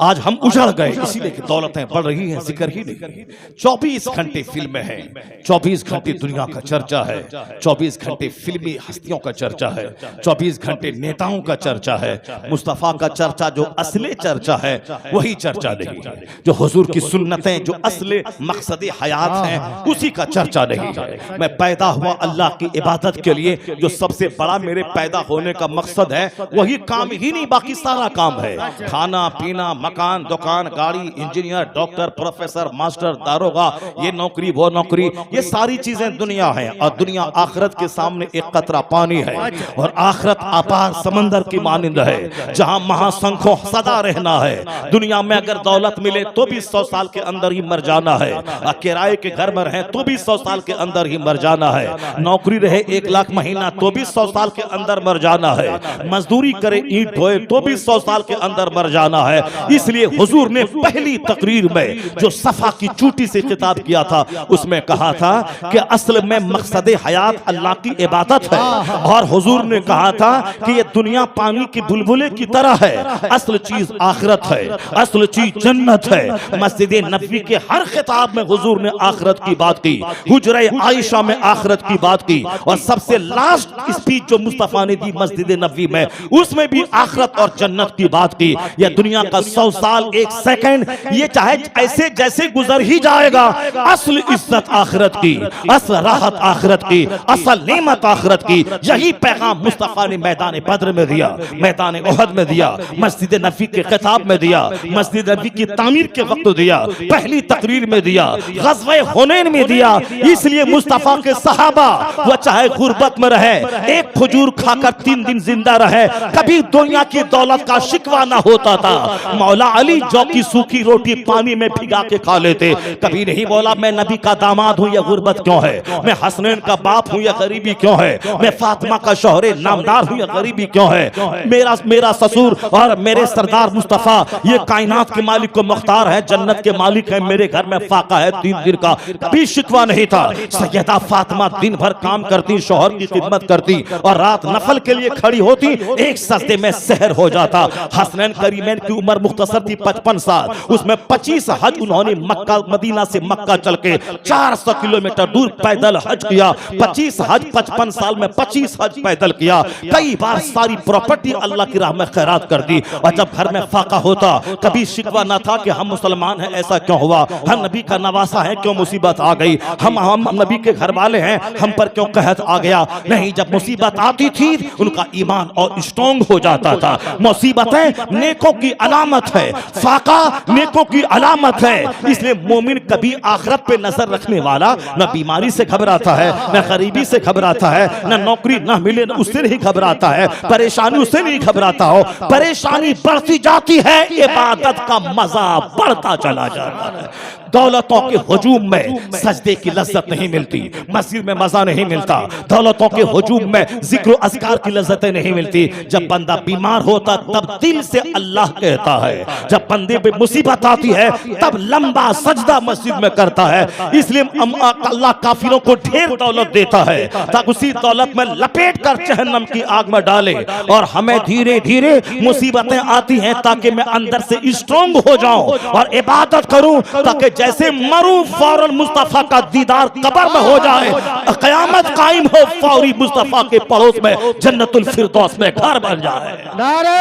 आज हम उजड़ गए, इसीलिए कि दौलतें बढ़ रही हैं, जिक्र ही नहीं। 24 घंटे फिल्में हैं, 24 घंटे दुनिया का चर्चा है, 24 घंटे फिल्मी हस्तियों का चर्चा है, 24 घंटे नेताओं का चर्चा है। मुस्तफा का चर्चा जो असली चर्चा है वही चर्चा नहीं है। जो हुजूर की सुन्नतें जो असली मकसद हयात हैं उसी का चर्चा नहीं है। मैं पैदा हुआ अल्लाह की इबादत के लिए, जो सबसे बड़ा मेरे पैदा होने का मकसद है वही काम ही नहीं, बाकी सारा काम है। खाना पीना, मकान, दुकान, गाड़ी, इंजीनियर, डॉक्टर, प्रोफेसर, मास्टर, दारोगा, ये नौकरी वो नौकरी, ये सारी चीजें दुनिया है। और दुनिया आखिरत के सामने एक कतरा पानी है, और आखिरत अपार समंदर की मानिंद है जहां महासंखों सदा रहना है। दुनिया में अगर दौलत मिले तो भी 100 साल के अंदर ही मर जाना है, किराए के घर में रहे तो भी 100 साल के अंदर ही मर जाना है, नौकरी रहे 1 लाख महीना तो भी 100 साल के अंदर मर जाना है, मजदूरी करे ईंट ढोए तो भी 100 साल के अंदर मर जाना है। इसलिए हुजूर ने पहली तकरीर में जो सफा की चूटी से खिताब किया था उसमें कहा था कि असल में मकसद हयात अल्लाह की इबादत है। और हुजूर ने कहा था कि ये दुनिया पानी की बुलबुले की तरह है, असल चीज आखिरत है, असल चीज जन्नत है। मस्जिद नबवी के हर खिताब में हुजूर ने आखिरत की बात की, हुजरे आयशा में आखिरत की बात की, और सबसे लास्ट स्पीच जो मुस्तफा ने दी मस्जिद नबवी में उसमें भी आखिरत और जन्नत की बात की। यह दुनिया का 100 साल 1 सेकंड ये चाहे ऐसे जैसे गुजर ही जाएगा, असल इज्जत आखिरत की, असल राहत आखिरत की, असल नेमत आखिरत की। यही पैगाम मुस्तफा ने मैदान बद्र में दिया, मैदान उहद में दिया, मस्जिद नबवी के खिताब में दिया, मस्जिद नबवी की तामीर के वक्त दिया, पहली तकरीर में दिया, ग़ज़वे हुनैन में दिया। इसलिए मुस्तफा के सहाबा वो चाहे गुर्बत में रहे, एक खजूर खाकर 3 दिन जिंदा रहे, कभी दुनिया की दौलत का शिकवा ना होता था। मौला अली जौ की सूखी रोटी पानी में भिगा के खा लेते, कभी नहीं बोला मैं नबी का दामाद हूं या गुर्बत क्यों है, मैं हसनैन का बाप हूं या गरीबी क्यों है, मैं फातिमा का शौहरे नामदार हूं या गरीबी क्यों है, मेरा ससुर और मेरे सरदार मुस्तफा ये कायनात के मालिक को मुख्तार है, जन्नत के मालिक है, मेरे घर में फाका है 3 दिन का, कभी शिकवा नहीं था। सैयदा फातिमा दिन भर काम करती, शौहर की खिदमत करती और रात नफल के लिए खड़ी होती, एक सजदे में सहर हो जाता। हसनैन करीमैन की उम्र मुख्तसर थी 55 साल, उसमें 25 हज उन्होंने मक्का मदीना से मक्का चल के 400 किलोमीटर दूर पैदल हज किया। 25 हज 55 साल में 25 हज पैदल किया। कई बार सारी प्रॉपर्टी अल्लाह की राह में खैरात कर दी। और जब घर में फाका होता कभी शिकवा ना था कि हम मुसलमान हैं ऐसा क्यों हुआ, हम नबी का नवासा है क्यों मुसीबत आ गई, हम नबी के घर वाले हैं हम पर क्यों कहत आ गया। नहीं, जब मुसीबत आती थी उनका ईमान और स्ट्रॉन्ग हो जाता था। मुसीबतें नेकों की अलामत है, फाका नेकों की अलामत है। इसलिए मोमिन कभी आखिरत पे नजर रखने वाला न बीमारी से घबराता है, न गरीबी से घबराता है, न नौकरी न मिले न उससे नहीं घबराता है, परेशानी उससे नहीं घबराता हो। परेशानी बढ़ती जाती है, इबादत का मजा बढ़ता चला जाता है। दौलतों के हुजूम में सजदे की लज्जत नहीं मिलती, मस्जिद में मजा नहीं मिलता, दौलतों के हुजूम में जिक्र अस्कार की लज्जतें नहीं मिलती। जब बंदा बीमार होता तब दिल से अल्लाह कहता है, जब बंदे पे मुसीबत आती है तब लंबा सजदा मस्जिद में करता है। इसलिए अल्लाह काफिरों को ढेर दौलत देता है ताकि उसी दौलत में लपेट कर जहन्नम की आग में डाले, और हमें धीरे धीरे मुसीबतें आती हैं ताकि मैं अंदर से स्ट्रॉन्ग हो जाऊं और इबादत करूं, ताकि जैसे मरूं फौरन मुस्तफा का दीदार कब्र में हो जाए, क़यामत कायम हो, फौरी मुस्तफा के पड़ोस में जन्नतुल फिरदौस में घर बन जाए। नारे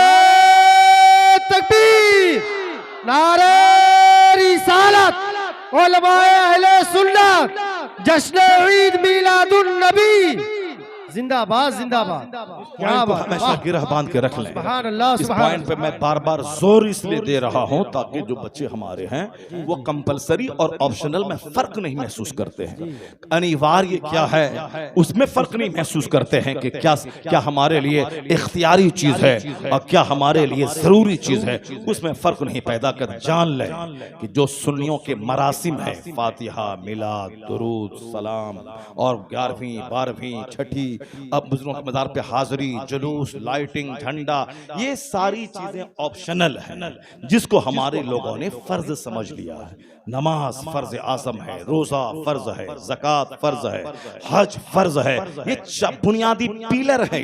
तकबीर, नारे रिसालत, उलमाए अहले सुन्नत, जश्न ईद मिलादुन नबी जिंदाबाद जिंदाबाद। क्या बात, हमेशा गिरह बांध के रख लें। सुभान अल्लाह, इस सुभान पॉइंट पे मैं बार बार जोर इसलिए दे रहा हूं ताकि जो बच्चे हमारे हैं वो कंपलसरी और ऑप्शनल में फर्क नहीं महसूस करते हैं। अनिवार्य क्या है उसमें फर्क नहीं महसूस करते हैं कि क्या हमारे लिए इख्तियारी चीज है और क्या हमारे लिए जरूरी चीज है, उसमें फर्क नहीं पैदा कर। जान लें कि जो सुन्नियों के मरासिम है, फातिहा, मिलाद, दुरूद, सलाम और 11वीं 12वीं 6ठी अब बुजुर्गों के मज़ार पे हाजिरी, जुलूस, लाइटिंग, झंडा, ये सारी चीजें ऑप्शनल हैं जिसको हमारे लोगों ने फर्ज समझ लिया है। नमाज फर्ज आज़म है, रोजा फर्ज है, ज़कात फर्ज है, हज फर्ज है, ये बुनियादी पिलर है।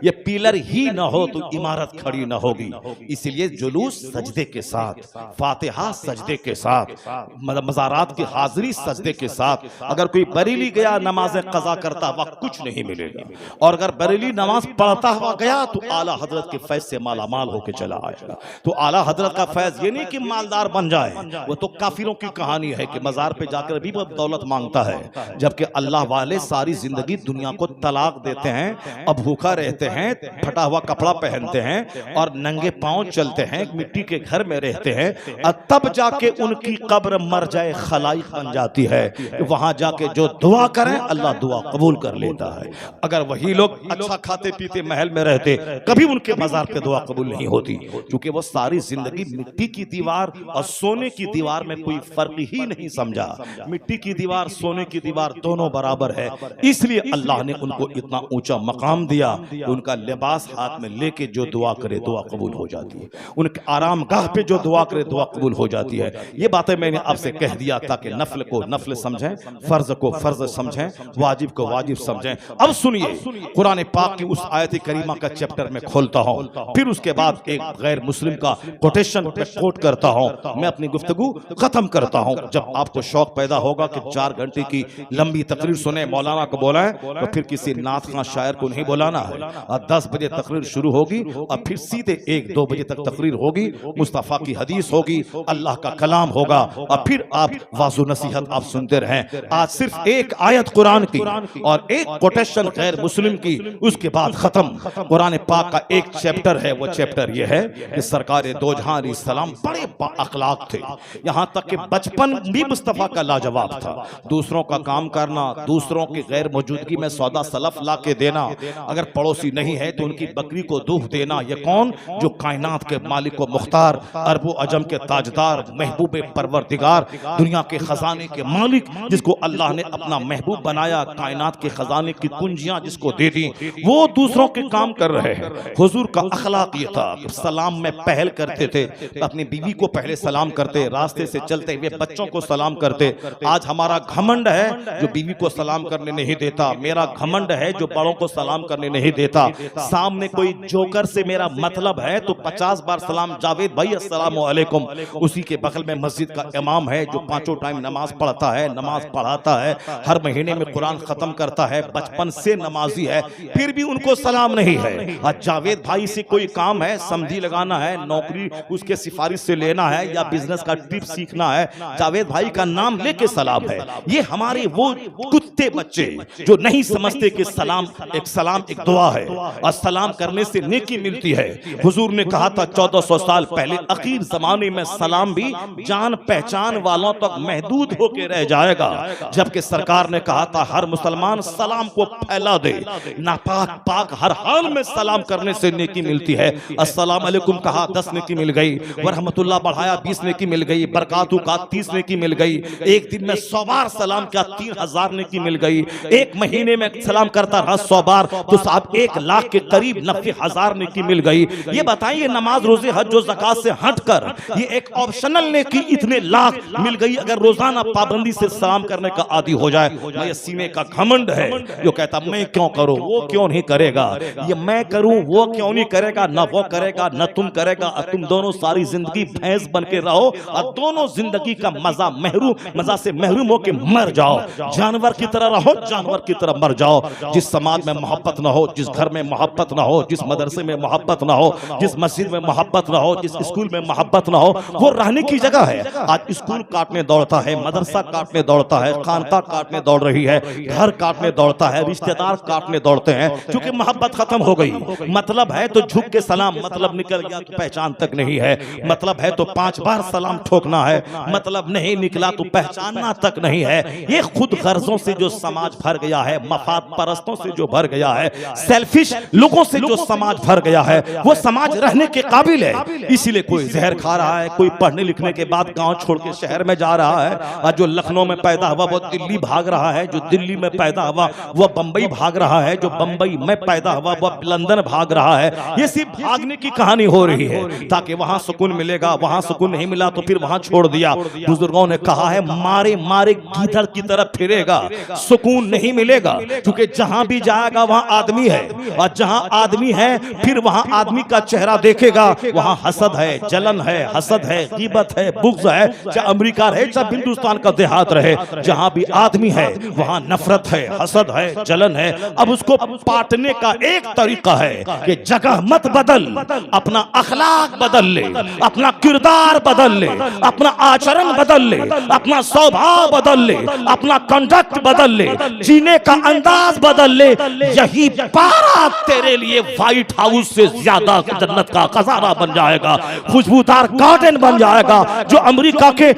ये पिलर ही ना हो तो इमारत खड़ी ना होगी। इसलिए जुलूस सजदे के साथ, फातिहा सजदे के साथ, मज़ारात की हाजिरी सजदे के साथ। अगर कोई बरेली गया नमाज कज़ा करता हुआ कुछ नहीं मिलेगा, और अगर बरेली नमाज पढ़ता हुआ गया तो आला हजरत के फैज से माला माल होकर चला आएगा। तो आला हजरत का फैज ये नहीं कि मालदार बन जाए, वो तो काफिरों की कहानी है कि मजार पे जाकर भी वो दौलत मांगता है, जबकि अल्लाह वाले सारी जिंदगी दुनिया को तलाक देते हैं, अब भूखा रहते हैं, फटा हुआ कपड़ा पहनते हैं और नंगे पांव चलते हैं, मिट्टी के घर में रहते हैं, और तब जाके उनकी कब्र मर जाए खलाइक बन जाती है। वहां जाके जो दुआ करें अल्लाह दुआ कबूल कर लेता है। अगर वही लोग अच्छा खाते पीते महल में रहते कभी उनके मजार पे दुआ कबूल नहीं होती, क्योंकि वो सारी जिंदगी मिट्टी की दीवार और सोने की दीवार में कोई फर्क ही नहीं समझा। मिट्टी की दीवार सोने की दीवार दोनों बराबर है, इसलिए अल्लाह ने उनको इतना ऊंचा मकाम दिया कि उनका लिबास हाथ में लेके जो दुआ करे दुआ कबूल हो जाती है, उनके आरामगाह पे जो दुआ करे दुआ कबूल हो जाती है। ये बातें मैंने आपसे कह दिया ताकि नफल को नफल समझें, फर्ज को फर्ज समझें, वाजिब को वाजिब समझें। अब सुनिए, कुरान पाक की उस आयत करीमा का चैप्टर में खोलता हूं, फिर उसके बाद एक गैर मुस्लिम का कोटेशन पे कोट करता हूं, मैं अपनी गुफ्तगू खत्म करता हूं। जब आपको शौक पैदा होगा कि 4 घंटे की लंबी तकरीर सुने, मौलाना को बोला है तो फिर किसी नात खां शायर को नहीं बुलाना है। और 10 बजे तकरीर शुरू होगी और फिर सीधे 1-2 बजे तक तकरीर होगी, मुस्तफा की हदीस होगी, अल्लाह का कलाम होगा और फिर आप वाज़ो नसीहत आप सुनते रहें। आज सिर्फ एक आयत कुरान की और एक कोटेशन गैर मुस्लिम की, उसके बाद खत्म। कुरान पाक का एक चैप्टर है, वो चैप्टर ये है कि सरकार दो जहां अलैहिस्सलाम बड़े अखलाक थे, यहां तक कि बचपन भी मुस्तफा का लाजवाब था। दूसरों का काम करना, दूसरों की गैर मौजूदगी में सौदा सलफ ला के देना, अगर पड़ोसी नहीं है तो उनकी बकरी को दूध देना। ये कौन? जो कायनात के मालिक व मुख्तार, अरब अजम के ताजदार, महबूब परवरदिगार, दुनिया के खजाने के मालिक, जिसको अल्लाह ने अपना महबूब बनाया, कायनात के खजाने की कुंजियां जिसको दे दी, वो दूसरों के काम कर रहे हैं। हुजूर का अखलाक ये था, सलाम में पहल करते थे, अपनी बीवी को पहले सलाम करते, रास्ते से चलते हुए बच्चों को सलाम करते। आज हमारा घमंड है जो बीवी को सलाम करने नहीं देता, मेरा घमंड है जो बड़ों को सलाम करने नहीं देता। सामने कोई जोकर से मेरा मतलब है तो 50 बार सलाम, जावेद भाई अस्सलाम वालेकुम। उसी के बगल में मस्जिद का इमाम है जो 5 टाइम नमाज पढ़ता है, नमाज पढ़ाता है, हर महीने में कुरान खत्म करता है, बचपन से नमाजी है, फिर भी उनको सलाम नहीं है। आज जावेद भाई से कोई काम है, समझी लगाना है, नौकरी उसके सिफारिश से लेना है या बिजनेस का टिप सीखना है, जावेद भाई का नाम लेके सलाम है। ये हमारे वो कुत्ते बच्चे जो नहीं समझते कि सलाम एक दुआ है और सलाम करने से नेकी मिलती है। हुजूर ने कहा था 1400 साल पहले, अखीर जमाने में सलाम भी जान पहचान वालों तक महदूद होकर रह जाएगा, जबकि सरकार ने कहा था हर मुसलमान सलाम को फैला दे। नापाक पाक हर हाल में सलाम करने से नेकी मिलती है। अस्सलाम अलैकुम कहा 10 नेकी मिल गई, वरहमतुल्लाह बढ़ाया 20 नेकी मिल गई, बरकातु का 30 नेकी मिल गई, एक दिन में 100 बार सलाम किया 3000 नेकी मिल गई, एक महीने में सलाम करता रहा 100 बार तो साहब 1 लाख के करीब 90,000 नेकी मिल गई। ये बताइए नमाज रोजे हज जो ज़कात से हटकर ये एक ऑप्शनल नेकी इतने लाख मिल गई। अगर रोजाना पाबंदी से सलाम करने का आदी हो जाए, ये सीने का घमंड है जो कहता मैं क्यों करूं, वो क्यों नहीं करेगा, ये मैं करूं वो क्यों नहीं करेगा, ना वो करेगा ना तुम करेगा, और तुम दोनों सारी जिंदगी भैंस बन के रहो और दोनों जिंदगी का मजा से महरूम हो के मर जाओ। जानवर की तरह रहो, जानवर की तरह मर जाओ। जिस समाज में मोहब्बत ना हो, जिस घर में मोहब्बत ना हो, जिस मदरसे में मोहब्बत ना हो, जिस मस्जिद में मोहब्बत ना हो, जिस स्कूल में मोहब्बत ना हो, वो रहने की जगह है। आज स्कूल काटने दौड़ता है, मदरसा काटने दौड़ता है, खानका काटने दौड़ रही है, घर काटने दौड़ता है, रिश्तेदार काटने दौड़ते हैं, क्योंकि मोहब्बत खत्म हो गई। मतलब है तो झुक के सलाम, मतलब निकल गया तो पहचान तक नहीं है, मतलब है तो 5 बार सलाम ठोकना है, मतलब नहीं निकला तो पहचानना तक नहीं है। ये खुद गर्जों से जो समाज भर गया है, मफाद परस्तों से जो भर गया है, सेल्फिश लोगों से जो समाज भर गया है, वो समाज रहने के काबिल है। इसीलिए कोई जहर खा रहा है, कोई पढ़ने लिखने के बाद गांव छोड़ के शहर में जा रहा है, और जो लखनऊ में पैदा हुआ वो दिल्ली भाग रहा है, जो दिल्ली में पैदा हुआ वो बंबई भाग रहा है, जो बंबई में पैदा हुआ वो लंदन भाग रहा है। ये सिर्फ भागने की कहानी हो रही है ताकि वहां सुकून मिलेगा, वहां सुकून नहीं मिला तो फिर वहां छोड़ दिया। बुजुर्गों ने कहा है मारे मारे गीदड़ की तरफ फिरेगा, सुकून नहीं मिलेगा, क्योंकि जहां भी जाएगा वहां आदमी है, और जहां आदमी है फिर वहां आदमी का चेहरा देखेगा, वहां हसद है, जलन है, हसद है, गीबत है, बुग़्ज़ है, चाहे अमेरिका रहे चाहे हिंदुस्तान का देहात रहे, जहां भी आदमी है वहां नफरत है, हसद है, जलन है। अब उसको पाटने का एक तरीका है कि जगह मत बदल, अपना अखलाक बदल ले, अपना किरदार बदल ले, अपना आचरण बदल ले, अपना स्वभाव बदल ले, अपना कंडक्ट बदल ले, जीने का अंदाज बदल ले। यही पारा तेरे लिए व्हाइट हाउस से ज्यादा जन्नत का खजाना बन जाएगा, खुशबूदार गार्डन बन जाएगा। जो अमेरिका के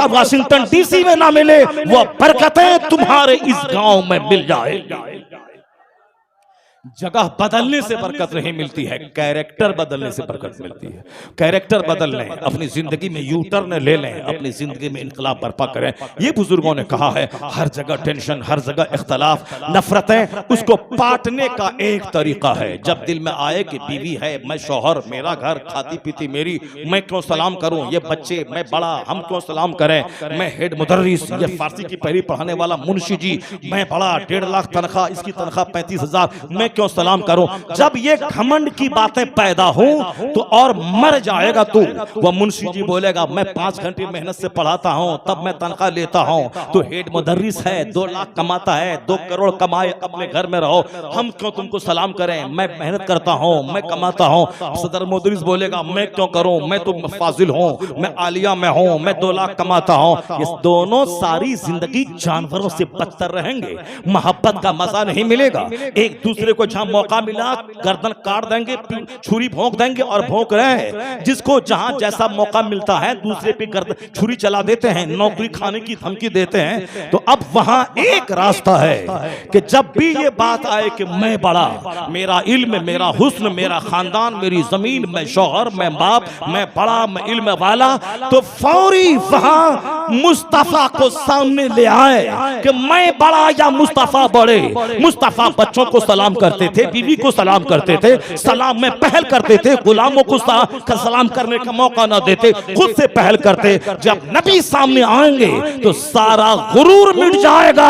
वाशिंगटन डीसी में ना मिले वो बरकतें तुम्हारे इस गांव में मिल जाएगी। जगह बदलने से बरकत नहीं मिलती है, कैरेक्टर बदलने से बरकत मिलती है। कैरेक्टर बदल लें, अपनी जिंदगी में यू टर्न ले लें, अपनी जिंदगी में इनकलाब बर्पा करें। ये बुजुर्गों ने कहा है, हर जगह टेंशन, हर जगह इख्तलाफ, नफरतें, उसको पाटने का एक तरीका है। जब दिल में आए कि बीवी है, मैं शौहर, मेरा घर, खाती पीती मेरी, मैं क्यों सलाम करूं, ये बच्चे, मैं बड़ा, हम क्यों सलाम करें, मैं हेड मुदर्रिस, ये फारसी की पहली पढ़ाने वाला मुंशी जी, मैं बड़ा, 1.5 लाख तनख्वाह, इसकी तनख्वाह 35,000, मैं क्यों सलाम करूं। जब ये घमंड की बातें पैदा हो तो और मर जाएगा तू। वो मुंशी जी बोलेगा, मैं 5 घंटे मेहनत से पढ़ाता हूं, तब मैं तनख्वाह लेता हूं, तो हेड मुदर्रिस है, 2 लाख कमाता है, 2 करोड़ कमाए, अपने घर में रहो, हम क्यों तुमको सलाम करें, मैं मेहनत करता हूं, मैं कमाता हूं। सदर मुदर्रिस बोलेगा, मैं क्यों करूं, मैं तो फाजिल हूं, मैं आलिया में हूं, मैं 2 लाख कमाता हूं। ये दोनों सारी जिंदगी जानवरों से बदतर रहेंगे, मोहब्बत का मजा नहीं मिलेगा। एक दूसरे को जहां मौका मिला गर्दन काट देंगे, छुरी भोंक देंगे और भोंक रहे हैं। जिसको जहां जैसा मौका मिलता है दूसरे पे गर्दन छुरी चला देते हैं, नौकरी खाने की धमकी देते हैं। तो अब वहां एक रास्ता है कि जब भी ये बात आए कि मैं बड़ा, मेरा इल्म, मेरा हुस्न, मेरा खानदान, मेरी जमीन, मैं शौहर, मैं बाप, मैं बड़ा, मैं इल्म वाला, तो फौरी वहां मुस्तफा को सामने ले आए कि मैं बड़ा या मुस्तफा बड़े। मुस्तफा बच्चों को सलाम करते थे, बीवी को सलाम करते थे, सलाम में पहल करते थे, गुलामों को सलाम करने का मौका ना देते, खुद से पहल करते। जब नबी सामने आएंगे तो सारा गुरूर मिट जाएगा,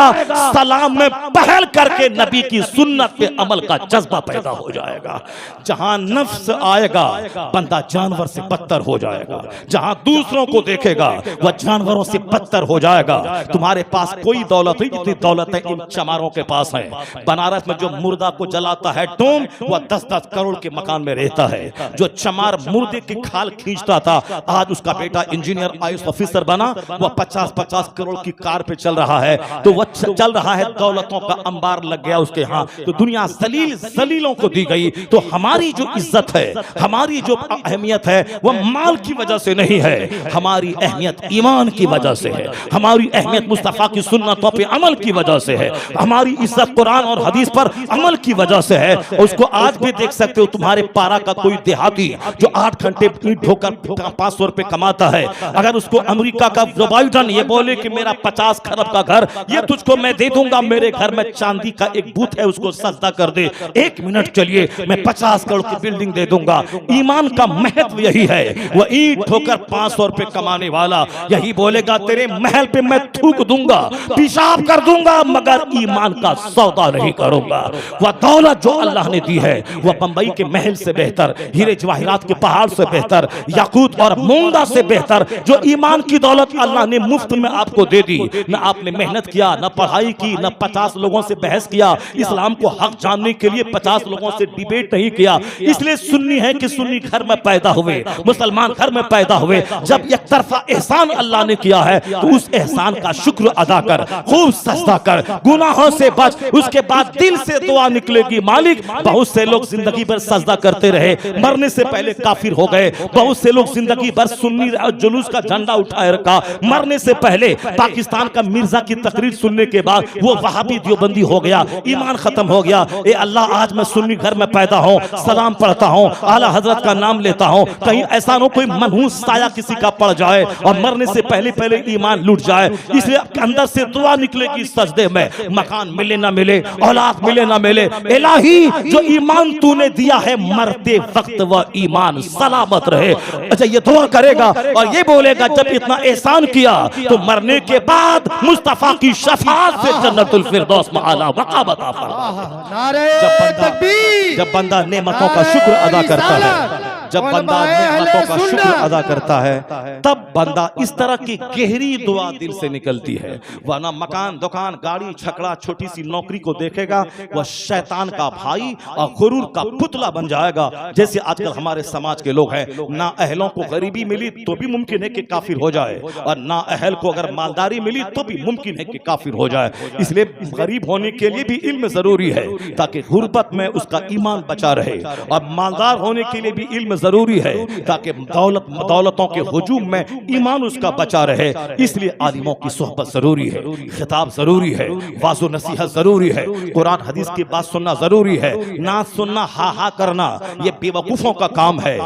सलाम में पहल करके नबी की सुन्नत पे अमल का जज्बा पैदा हो जाएगा। जहां नफ्स आएगा बंदा जानवर से बदतर हो जाएगा, जहां दूसरों को देखेगा वह जानवरों से बदतर हो जाएगा। तुम्हारे पास कोई दौलत नहीं जितनी दौलत है इन चमारों के पास है। बनारस में जो मुर्दा को जलाता है टोम, वह 10-10 करोड़ के मकान में रहता है। जो चमार मुर्दे की खाल खींचता था, आज उसका बेटा इंजीनियर आईएएस ऑफिसर बना, वह 50-50 करोड़ की कार पे चल रहा है। तो वह चल रहा है, दौलतों का अंबार लग गया उसके यहाँ। तो दुनिया जलीलों को दी गई। तो हमारी जो इज्जत है, हमारी जो अहमियत है, वह माल की वजह से नहीं है, हमारी अहमियत ईमान की वजह से है, हमारी अहमियत मुस्तफा की सुन्नतों पे अमल की वजह से है, हमारी इज्जत कुरान और हदीस पर अमल की वजह से है। उसको आज भी देख सकते हो, तुम्हारे पारा का कोई देहाती जो 8 घंटे ईंट ढोकर 500 रुपए कमाता है, अगर उसको अमेरिका का जो बाइडन ये बोले कि मेरा 50 खरब का घर ये तुझको मैं दे दूंगा, मेरे घर में चांदी का एक बूथ है उसको सजदा कर दे, 1 मिनट चलिए मैं 50 करोड़ की बिल्डिंग दे दूंगा। ईमान का महत्व यही है। वह ईंट ठोकर 500 रुपए कमाने वाला यही बोलेगा, तेरे महल पे मैं थूक दूंगा, पेशाब कर दूंगा, मगर ईमान का सौदा नहीं करूंगा। वह दौलत जो अल्लाह ने दी है वह बंबई के महल से बेहतर, हीरे जवाहिरात के पहाड़ से बेहतर, याकूत और मूंगा से बेहतर जो ईमान की दौलत अल्लाह ने मुफ्त में आपको दे दी। न आपने मेहनत किया, न पढ़ाई की, न 50 लोगों से बहस किया, इस्लाम को हक जानने के लिए 50 लोगों से डिबेट नहीं किया। इसलिए सुन्नी है कि सुन्नी घर में पैदा हुए, मुसलमान घर में पैदा हुए। जब एक तरफा एहसान अल्लाह ने किया है तो उस एहसान का शुक्र अदा कर, खूब सजदा कर, गुनाहों से बच। उसके बाद दिल से दुआ निकलेगी, मालिक। बहुत से लोग जिंदगी भर सजदा करते रहे, मरने से पहले काफिर हो गए। बहुत से लोग जिंदगी भर सुन्नी जुलूस का झंडा उठाए रखा, मरने से पहले पाकिस्तान का मिर्जा की तकरीर सुनने के बाद वो वहाबी देवबंदी हो गया, ईमान खत्म हो गया। ए अल्लाह, आज मैं सुन्नी घर में पैदा हूँ, सलाम पढ़ता हूँ, आला हजरत का नाम लेता हूँ, कहीं ऐसा न कोई मनहूस साया किसी का पड़ जाए और मरने से पहले ईमान लूट जाए। इसलिए अंदर से दुआ निकलेगी सजदे में, मकान मिले ना मिले, औलाद मिले ना मिले, इलाही जो ईमान तूने दिया है मरते वक्त वह ईमान सलामत रहे। अच्छा, ये दुआ करेगा और ये बोलेगा जब इतना एहसान किया तो मरने के बाद मुस्तफा की शफाअत से जन्नतुल फिरदौस में आला मकाम अता फरमा। नारे तकबीर। जब बंदा नेमतों का शुक्र अदा करता है, जब बंदा नेमतों का शुक्र अदा करता है, तब बंदा इस तरह की गहरी दुआ दिल से निकलती है। वरना मकान, दुकान, गाड़ी, छकड़ा, छोटी सी नौकरी को देखेगा वह शैतान का भाई और गुरूर का पुतला बन जाएगा। जैसे आजकल हमारे समाज के लोग हैं, ना अहलों को गरीबी मिली तो भी मुमकिन है कि काफिर हो जाए, और ना अहल को अगर मालदारी मिली तो भी मुमकिन है कि काफिर हो जाए। इसलिए गरीब होने के लिए भी इल्म जरूरी है ताकि गुर्बत में उसका ईमान बचा रहे, और मालदार होने के लिए भी इल्म जरूरी है ताकि दौलतों के हुजूम में ईमान उसका बचा रहे। इसलिए आलिमों की सोहबत जरूरी है, खिताब जरूरी है, वाज़ो नसीहत जरूरी है, कुरान हदीस की बात सुनना जरूरी है। नात सुनना, हा हा करना, ये बेवकूफों का काम है।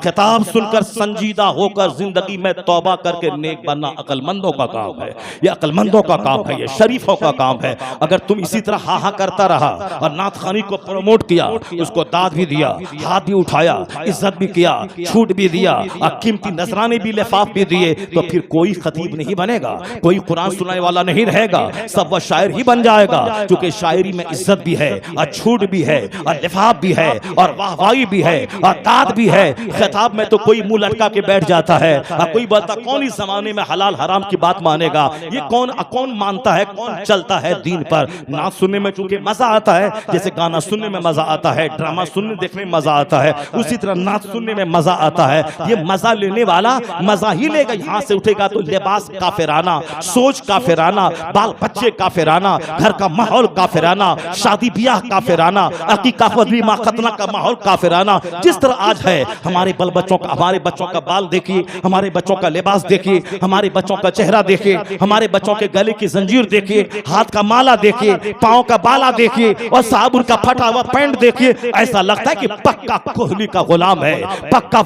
खिताब सुनकर संजीदा होकर जिंदगी में तौबा करके नेक बनना अक्लमंदों का काम है। ये अक्लमंदों का काम है, ये शरीफों का काम है। अगर तुम इसी तरह हा हा करता रहा और नात खानी को प्रमोट किया, उसको दाद भी दिया, हाथ भी उठाया, इज्जत भी किया, छूट भी दिया, कीमती नजराने भी लिफाफ भी दिए, तो फिर कोई खतीब नहीं बनेगा, कोई कुरान सुनाने वाला नहीं रहेगा, सब वह शायर ही बन जाएगा। क्योंकि शायरी में इज्जत भी है और छूट भी है और लिफाफ भी है और वाहवाही भी है और दाद भी है। खिताब में तो कोई मुंह लटका के बैठ जाता है और कोई बोलता कौन इस जमाने में हलाल हराम की बात मानेगा, ये कौन मानता है, कौन चलता है दीन पर। नात सुनने में चूंकि मजा आता है, जैसे गाना सुनने में मजा आता है, ड्रामा सुनने देखने में मजा आता है, उसी तरह नात सुनने में मजा आता है। ये मजा लेने वाला मजा ही लेगा। यहाँ से उठेगा तो लिबास काफिराना, सोच काफिराना, बाल बच्चे काफिराना, घर का माहौल काफिराना, शादी ब्याह काफिराना, अकीका वलीमा खतना का माहौल काफिराना। जिस तरह आज है, हमारे हमारे बच्चों का बाल देखिए, हमारे बच्चों का लिबास देखिए, हमारे बच्चों का चेहरा देखिए, हमारे बच्चों के गले की जंजीर देखिए, हाथ का माला देखिए, पांव का बाला देखिए और साबुन का फटा हुआ पैंट देखिए। ऐसा लगता है कि पक्का कोहली का गुलाम है, पक्का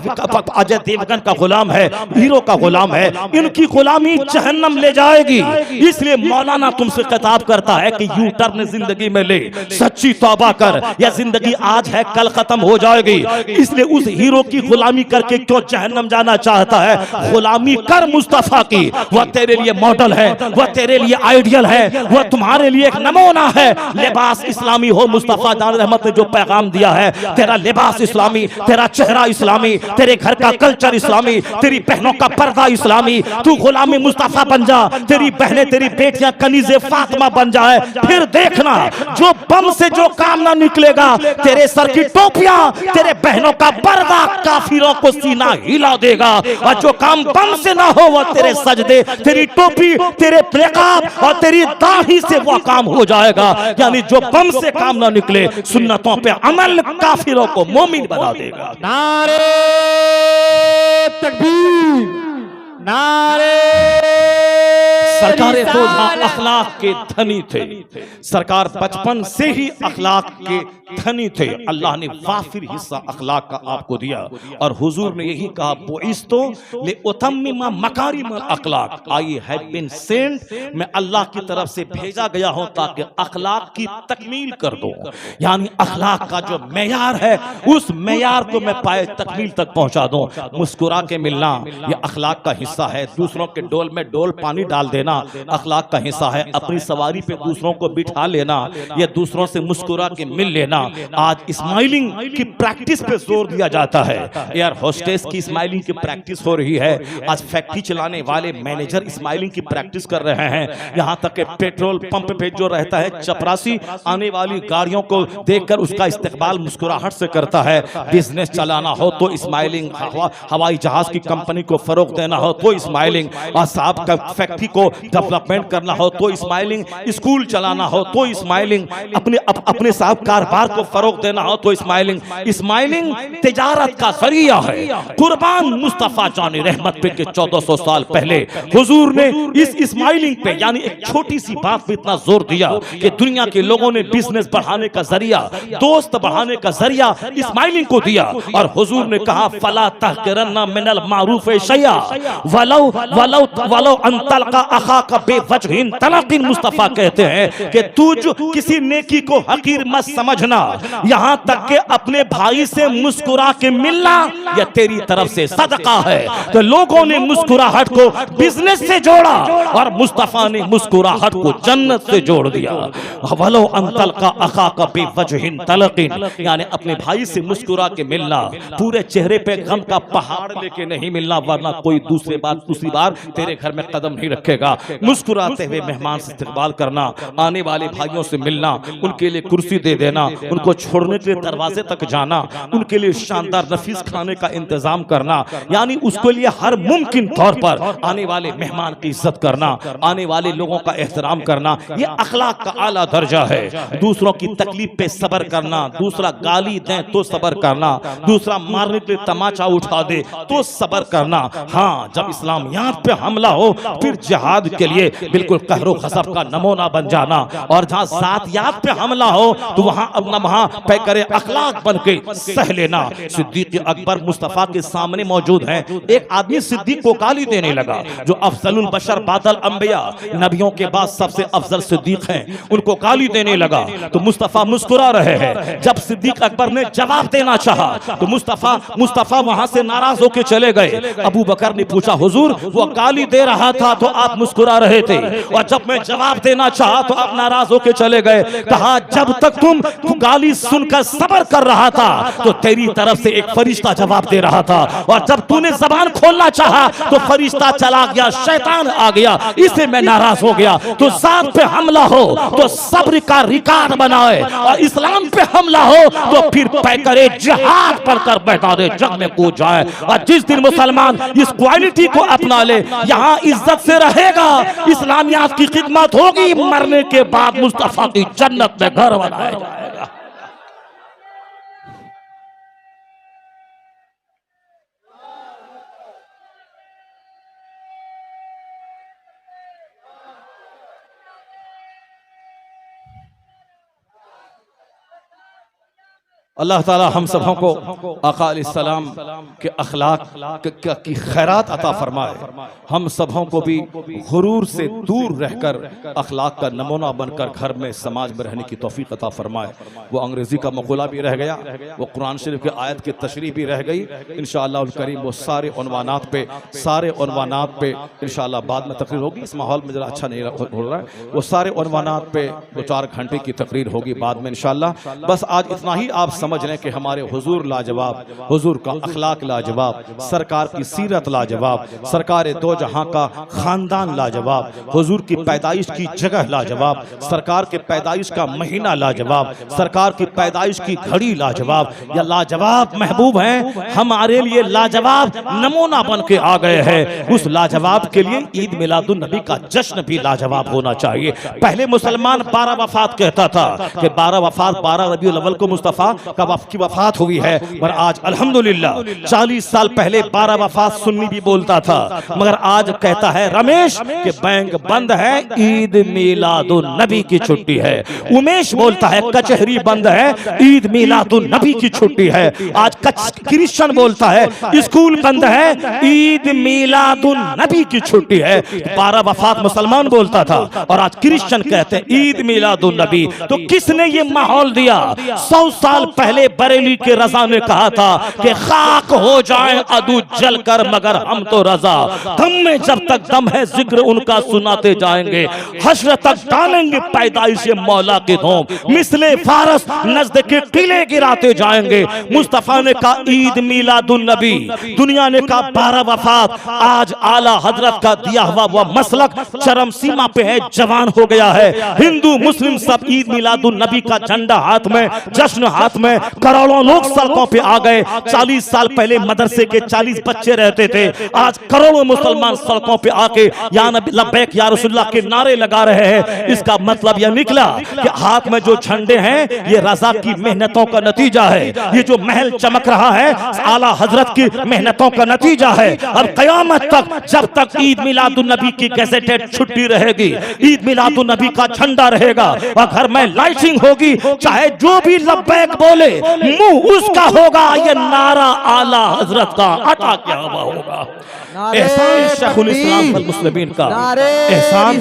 अजय देवगन का गुलाम है, हीरो का गुलाम है। इनकी गुलामी जहन्नम ले जाएगी। इसलिए मौलाना तुमसे खिताब करता है कि यू टर्न जिंदगी में ले, सच्ची तौबा कर, या जिंदगी आज है कल खत्म हो जाएगी। इसलिए उस हीरो की गुलामी करके क्यों जहन्नम जाना चाहता है? गुलामी कर मुस्तफा की, वह तेरे लिए मॉडल है, वह तेरे लिए आइडियल है, वह तुम्हारे लिए एक नमूना है। लिबास इस्लामी हो, मुस्तफा जान रहमत ने जो पैगाम दिया है, तेरा लिबास इस्लामी, तेरा चेहरा इस्लामी, तेरे घर का कल्चर इस्लामी, तेरी बहनों का पर्दा इस्लामी। तू गुलामी मुस्तफा बन जा, तेरी बहनें, तेरी बेटियां कनीज़े फातिमा बन जाए। फिर देखना जो बम से जो काम ना निकलेगा, तेरे सर की टोपियां, तेरे बहनों का पर्दा काफिरों को सीना हिला देगा। और जो काम बम से ना हो, वो तेरे सजदे, तेरी टोपी, तेरे निकाब और तेरी दाढ़ी से वो काम हो जाएगा। यानी जो बम से काम ना निकले, सुन्नतों पे अमल काफिरों को मोमिन बना देगा। नारे तकबीर, नारे सरकारें तो अखलाक के धनी थे, सरकार बचपन से ही अखलाक के धनी थे। अल्लाह ने वाफिर हिस्सा अखलाक का आपको दिया और हुजूर ने यही कहा, बुइस्तु लिउतम्मिमा मकारिमल अखलाक, आई हैव बीन सेंट, मैं अल्लाह की तरफ से भेजा गया हूं ताकि अखलाक की तकमील कर दूं। यानी अखलाक का जो मेयार है, उस मेयार को मैं पाए तकमील तक पहुंचा दूं। मुस्कुरा के मिलना ये अखलाक का हिस्सा है। दूसरों के डोल में डोल पानी डाल देना अखलाक का हिस्सा है। अपनी सवारी पे दूसरों को बिठा लेना, ये दूसरों से मुस्कुरा के मिल लेना। आज स्माइलिंग की प्रैक्टिस पे जोर दिया जाता है। एयर होस्टेस की स्माइलिंग की प्रैक्टिस हो रही है। आज फैक्ट्री चलाने वाले मैनेजर स्माइलिंग की प्रैक्टिस कर रहे हैं। यहाँ तक कि पेट्रोल पंप पे जो रहता है चपरासी, आने वाली गाड़ियों को देखकर उसका इस्तकबाल मुस्कुराहट से करता है। बिजनेस चलाना हो तो स्माइलिंग, हवाई जहाज की कंपनी को फरोग देना हो तो स्माइलिंग, और साहब का फैक्ट्री को डेवलपमेंट करना हो तो स्माइलिंग, स्कूल चलाना हो तो स्माइलिंग, अपने साहब कारोबार को फरोग देना हो तो स्माइलिंग। स्माइलिंग तिजारत का जरिया है। कुर्बान मुस्तफा जाने रहमत पे के 1400 साल पहले हुजूर ने इस स्माइलिंग पे, यानी एक छोटी सी बात पे इतना जोर दिया कि दुनिया के लोगों ने बिजनेस बढ़ाने का जरिया, दोस्त बढ़ाने का जरिया स्माइलिंग को दिया। और हुजूर ने कहा, फला तहकिरन्ना मिनल मारूफ शैया वलौ वलौ वलौ अंतल का अखा का बेवजहिन तलकिन। मुस्तफा कहते हैं कि तू जो किसी नेकी को हकीर मत समझना, यहाँ तक के अपने भाई से मुस्कुरा के मिलना यह तेरी तरफ से सदका है। तो लोगों ने मुस्कुराहट को बिजनेस से जोड़ा और मुस्तफा ने मुस्कुराहट को जन्नत से जोड़ दिया। वलो अंतल का अखा का बेवजहिन तलकिन, यानी अपने भाई से मुस्कुरा के मिलना, पूरे चेहरे पे गम का पहाड़ लेके नहीं मिलना, वरना कोई दूसरे बार दूसरी बार तेरे घर में कदम नहीं रखेगा। मुस्कुराते हुए मेहमान से इस्तकबाल करना, आने वाले भाइयों से मिलना, उनके लिए कुर्सी दे देना, उनको छोड़ने के लिए दरवाजे तक जाना, उनके लिए शानदार नफीस खाने का इंतजाम करना, यानी उसके लिए हर मुमकिन तौर पर आने वाले मेहमान की इज्जत करना, आने वाले लोगों का एहतराम करना, ये अखलाक का आला दर्जा है। दूसरों की तकलीफ पे सब्र करना, दूसरा गाली दे तो सब्र करना, दूसरा मारने के लिए तमाचा उठा दे तो सब्र करना। हाँ, जब इस्लामियात पे हमला हो फिर जिहाद के लिए बिल्कुल कहरो खसब का नमूना बन जाना, और जहां जातियात पे हमला हो तो वहां पैकरे अखलाक बन के सह लेना। सिद्दीक अकबर मुस्तफा के सामने मौजूद हैं, एक आदमी सिद्दीक को गाली देने लगा, जो अफजलुल बशर बादल अंबिया, नबियों के बाद सबसे अफजल सिद्दीक हैं, उनको गाली देने लगा तो मुस्तफा मुस्कुरा रहे हैं। जब सिद्दीक अकबर ने जवाब देना चाहा तो मुस्तफा वहां से नाराज होकर चले गए। अबू बकर ने पूछा, हुजूर वो गाली दे रहा था तो आप मुस्कुरा रहे थे, और जब मैं जवाब देना चाहा तो आप नाराज होकर चले गए। कहा, जब तक तुम गाली सुनकर सब्र कर रहा था तो तेरी तरफ से एक फरिश्ता जवाब दे रहा था, और जब तूने जबान खोलना चाहा तो फरिश्ता चला गया, शैतान आ गया, इससे मैं नाराज हो गया। तो जात पे हमला हो तो सब्र का रिकॉर्ड बनाए, और इस्लाम पे हमला हो तो फिर पैकरे जिहाद पढ़कर मैदान जंग में कूद जाए। और जिस दिन मुसलमान इस क्वालिटी को अपना ले, यहाँ इज्जत से रहेगा, इस्लामियात की खिदमत होगी, मरने के बाद मुस्तफा की जन्नत में घर बनाया जाएगा। अल्लाह ताला हम सबों को आका अलैहिस्सलाम के अखलाक की खैरात अता फरमाए, हम सबों को भी गुरूर से दूर रहकर अखलाक का नमूना बनकर घर में समाज में रहने की तौफीक अता फरमाए। वो अंग्रेजी का मक़ूला भी रह गया, वो कुरान शरीफ के आयत की तशरीह भी रह गई। इंशाअल्लाह उल करीम वो सारे उन्वानात पे इंशाअल्लाह बाद में तकरीर होगी। इस माहौल में जरा अच्छा नहीं हो रहा है, वो सारे उन्वानात पे 2-4 घंटे की तकरीर होगी बाद में इंशाअल्लाह। बस आज इतना ही आप समझ लें कि हमारे हुजूर लाजवाब, हुजूर का अखलाक लाजवाब, सरकार की सीरत लाजवाब, सरकार दो जहां का खानदान लाजवाब, हुजूर की पैदाइश की जगह लाजवाब, सरकार के पैदाइश का महीना लाजवाब, सरकार की पैदाइश की घड़ी लाजवाब। या लाजवाब महबूब हैं, हमारे लिए लाजवाब नमूना बन के आ गए हैं। उस लाजवाब के लिए ईद मिलादुन नबी का जश्न भी लाजवाब होना चाहिए। पहले मुसलमान 12 वफात कहता था कि 12 वफात 12 रबीउल अव्वल को मुस्तफा की वफात हुई है, पर आज अल्हम्दुलिल्लाह 40 साल पहले 12 वफात सुन्नी भी बोलता था, मगर आज कहता है रमेश कि बैंक बंद है, ईद मिलादुन नबी की छुट्टी है। उमेश बोलता है कचहरी बंद है, ईद मिलादुन नबी की छुट्टी है। आज क्रिश्चियन बोलता है स्कूल बंद है, ईद मिलादुन नबी की छुट्टी है। 12 वफात मुसलमान बोलता था और आज क्रिश्चियन कहते हैं ईद मिलादुन नबी। तो किसने ये माहौल दिया? 100 साल पहले बरेली के रजा ने कहा था कि खाक हो जाए अदू जलकर मगर हम तो रजा, दम में जब तक दम है जिक्र उनका सुनाते जाएंगे, हश्र तक डालेंगे पैदाइश मौला के धूम, मिसले फारस नज़्द के किले गिराते जाएंगे। मुस्तफा ने कहा ईद मिलादुन नबी, दुनिया ने कहा 12 वफात। आज आला हजरत का दिया हुआ वह मसलक चरम सीमा पे है, जवान हो गया है। हिंदू मुस्लिम सब ईद मिलादुन नबी का झंडा हाथ में, जश्न हाथ में, करोड़ों लोग सड़कों पे आ गए। 40 साल पहले मदरसे के 40 बच्चे रहते थे, आज करोड़ों मुसलमान सड़कों पे आके या नबी लब्बैक या रसूलुल्लाह के नारे लगा रहे हैं। इसका मतलब यह निकला कि हाथ में जो झंडे हैं ये रजा की मेहनतों का नतीजा है। ये जो महल चमक रहा है आला हजरत की मेहनतों का नतीजा है। और कयामत तक जब तक ईद मिलादुन नबी की गैजेटेड छुट्टी रहेगी, ईद मिलादुन नबी का झंडा रहेगा और घर में लाइटिंग होगी, चाहे जो भी लब्बैक बोले मुंह उसका होगा, ये नारा आला हजरत का अता क्या हुआ होगा। एहसान शेखुल इस्लाम वल मुस्लिमीन का, एहसान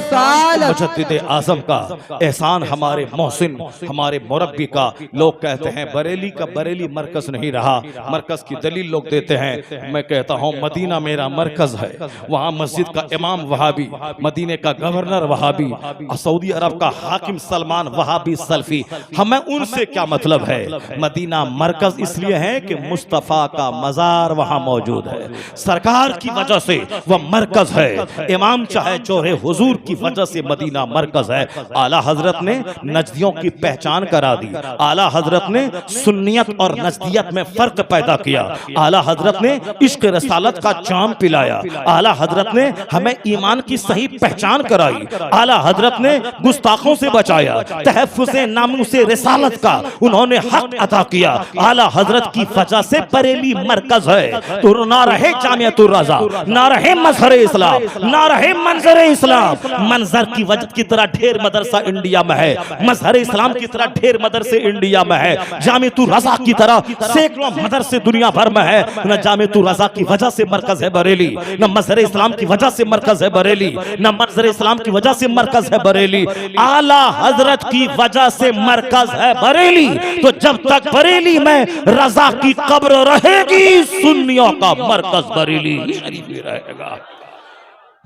मुजद्दिद आज़म का, एहसान हमारे मोहसिन हमारे मुरब्बी का। लोग कहते हैं बरेली का बरेली मरकज नहीं रहा, मरकज की दलील लोग देते हैं। मैं कहता हूँ मदीना मेरा मरकज है, वहाँ मस्जिद का इमाम वहाबी, मदीने का गवर्नर वहाबी, सऊदी अरब का हाकिम सलमान वहाबी सल्फी। हमें उनसे क्या मतलब है? मदीना मरकज इसलिए है कि मुस्तफ़ा का मज़ार वहां मौजूद है, सरकार की वजह से वह मरकज है। इमाम चाहे जोरे हुजूर की वजह से मदीना मरकज है। आला हजरत ने नजदियों की पहचान करा दी, आला हजरत ने सुन्नियत और नजदियत में फर्क पैदा किया, आला हजरत ने इश्क रसालत का जाम पिलाया, आला हजरत ने हमें ईमान की सही पहचान कराई, आला हजरत ने गुस्ताखों से बचाया, तहफ़्फ़ुज़े नामूसे रिसालत का उन्होंने हक अता किया। आला हजरत की वजह से बरेली मरकज है। तो ना रहे जामियतुर रज़ा, ना रहे मजहर इस्लाम, ना रहे मंजर इस्लाम। मंजर की वजह की तरह ढेर मदरसा इंडिया में है, मजहर इस्लाम की तरह ढेर मदरसे इंडिया में है, जामियतुर रज़ा की तरह सैकड़ों मदरसे दुनिया भर में है। न जामियतुर रज़ा की वजह से मरकज है बरेली, न मजहर इस्लाम की वजह से मरकज है बरेली, न मंजर इस्लाम की वजह से मरकज है बरेली, आला हजरत की वजह से मरकज है बरेली। तो जब तक बरेली में रज़ा की कब्र रहेगी, सुन्नियों का मरकज बरेली शरीफ ही रहेगा,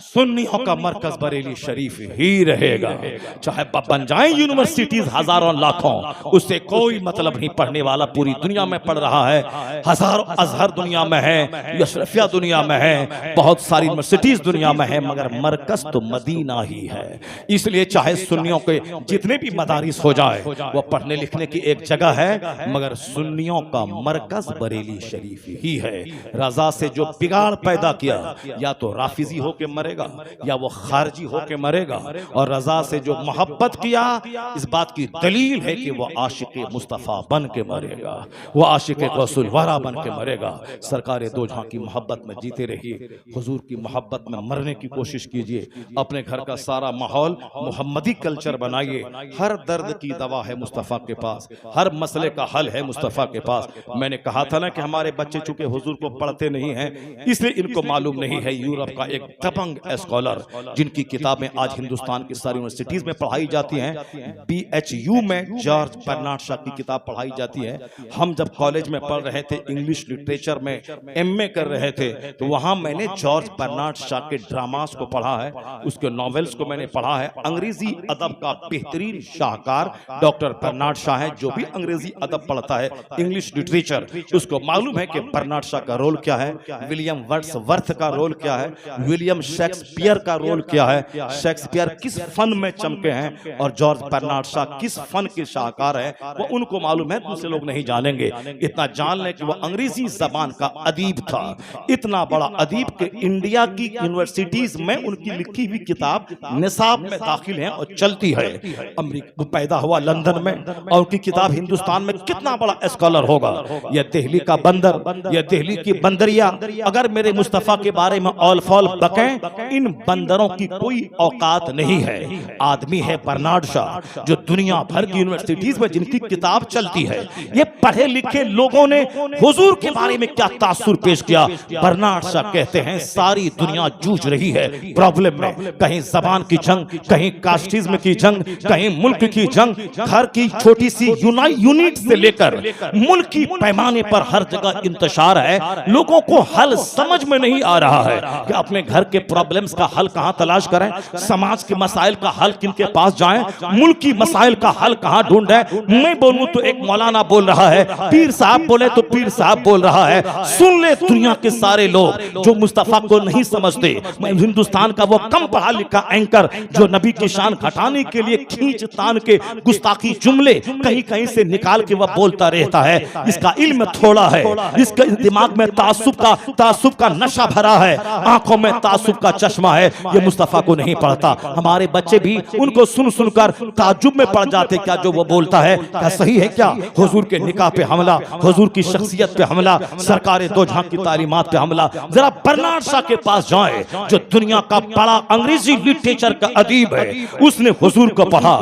सुन्नियों का मरकज बरेली शरीफ ही रहेगा। चाहे बन जाए यूनिवर्सिटीज हजारों लाखों, उससे कोई मतलब नहीं। पढ़ने वाला पूरी दुनिया में पढ़ रहा है, हजारों अजहर दुनिया में है, अशरफिया दुनिया में है, बहुत सारी यूनिवर्सिटीज दुनिया में है, मगर मरकज तो मदीना ही है। इसलिए चाहे सुन्नियों के जितने भी मदारिस हो जाए, वो पढ़ने लिखने की एक जगह है, मगर सुन्नियों का मरकज बरेली शरीफ ही है। रजा से जो बिगाड़ पैदा किया, या तो राफिजी होके मरेगा या वो खारजी होके मरेगा, और रजा से जो मोहब्बत किया, इस बात की दलील है कि वो आशिक़े मुस्तफ़ा बन के मरेगा, वो आशिक़े रसूल वारा बन के मरेगा। सरकार दो जहां की मोहब्बत में जीते रहिए, हुजूर की मोहब्बत में मरने की कोशिश कीजिए। अपने घर का सारा माहौल मोहम्मदी कल्चर बनाइए। हर दर्द की दवा है मुस्तफ़ा के पास, हर मसले का हल है मुस्तफ़ा के पास। मैंने कहा था ना कि हमारे बच्चे चूंकि हुजूर को पढ़ते नहीं हैं, इसलिए इनको मालूम नहीं है। यूरोप का एक दबंग स्कॉलर, जिनकी किताबें आज हिंदुस्तान की सारी यूनिवर्सिटीज में पढ़ाई जाती हैं, BHU में जॉर्ज बर्नार्ड शॉ की किताब पढ़ाई जाती है। हम जब कॉलेज में पढ़ रहे थे, इंग्लिश लिटरेचर में MA कर रहे थे, तो वहां मैंने जॉर्ज बर्नार्ड शॉ के ड्रामास को पढ़ा है, उसके नॉवेल्स को मैंने पढ़ा है। अंग्रेजी अदब का बेहतरीन शाहकार डॉक्टर बर्नार्ड शॉ है। जो भी अंग्रेजी अदब पढ़ता है, इंग्लिश लिटरेचर, उसको मालूम है कि बर्नार्ड शॉ का रोल क्या है, विलियम वर्ड्सवर्थ का रोल क्या है, विलियम शेक्सपियर का रोल क्या है, शेक्सपियर किस फन में चमके हैं, और जॉर्ज बर्नार्ड शॉ किस फन के शाहकार है, वो उनको मालूम है, दूसरे लोग नहीं जानेंगे। इतना जान लें कि वो अंग्रेजी जबान का अदीब था, इतना बड़ा अदीब के इंडिया की यूनिवर्सिटीज में उनकी लिखी हुई किताब निसाब में दाखिल है और चलती है। अमेरिका पैदा हुआ लंदन में, और उनकी किताब हिंदुस्तान में कितना बड़ा स्कॉलर होगा। यह दिल्ली का बंदर, यह दिल्ली की बंदरिया, अगर मेरे मुस्तफा के बारे में ऑल फॉल बकें, इन बंदरों की कोई औकात नहीं है। आदमी है बर्नार्ड शॉ, जो दुनिया भर की यूनिवर्सिटीज में जिनकी किताब चलती है। ये पढ़े लिखे लोगों ने हुजूर के बारे में क्या तासुर पेश किया। बर्नार्ड शॉ कहते हैं सारी दुनिया जूझ रही है प्रॉब्लम में, कहीं जबान की जंग, कहीं कास्टिज्म की जंग, कहीं मुल्क की जंग। घर की छोटी सी यूनिट से लेकर मुल्क की पैमाने पर हर जगह इंतशार है। लोगों को हल समझ में नहीं आ रहा है कि अपने घर के प्रॉब्लम्स का हल कहां तलाश करें, समाज के मसाइल का हल किनके पास जाएं, मुल्क की मसाइल का हल कहां ढूंढें। मैं बोलूं तो एक मौलाना बोल रहा है, पीर साहब बोले तो पीर साहब बोल रहा है। सुन ले दुनिया के सारे लोग जो मुस्तफा को नहीं समझते। हिंदुस्तान का वो कम पढ़ा लिखा एंकर जो नबी की शान घटाने के लिए खींच तान के गुस्ताखी जुमले कहीं कहीं से निकाल के वह बोलता रहता है। इसका इल्म थोड़ा है, इसके दिमाग में तासुब का नशा भरा है, आंखों में तासुब का चश्मा है। ये मुस्तफा को नहीं पढ़ता। हमारे बच्चे भी उनको सुन सुनकर ताजुब में पड़ जाते, क्या जो वो बोलता है क्या सही है क्या? हुजूर के निकाह पे हमला, हुजूर की शख्सियत पे हमला, सरकार दो जहां की तालीमात पे हमला। जरा बर्नार्ड शॉ के पास जाएं, जो दुनिया का बड़ा अंग्रेजी लिटरेचर का अदीब है। उसने हुजूर को पढ़ा,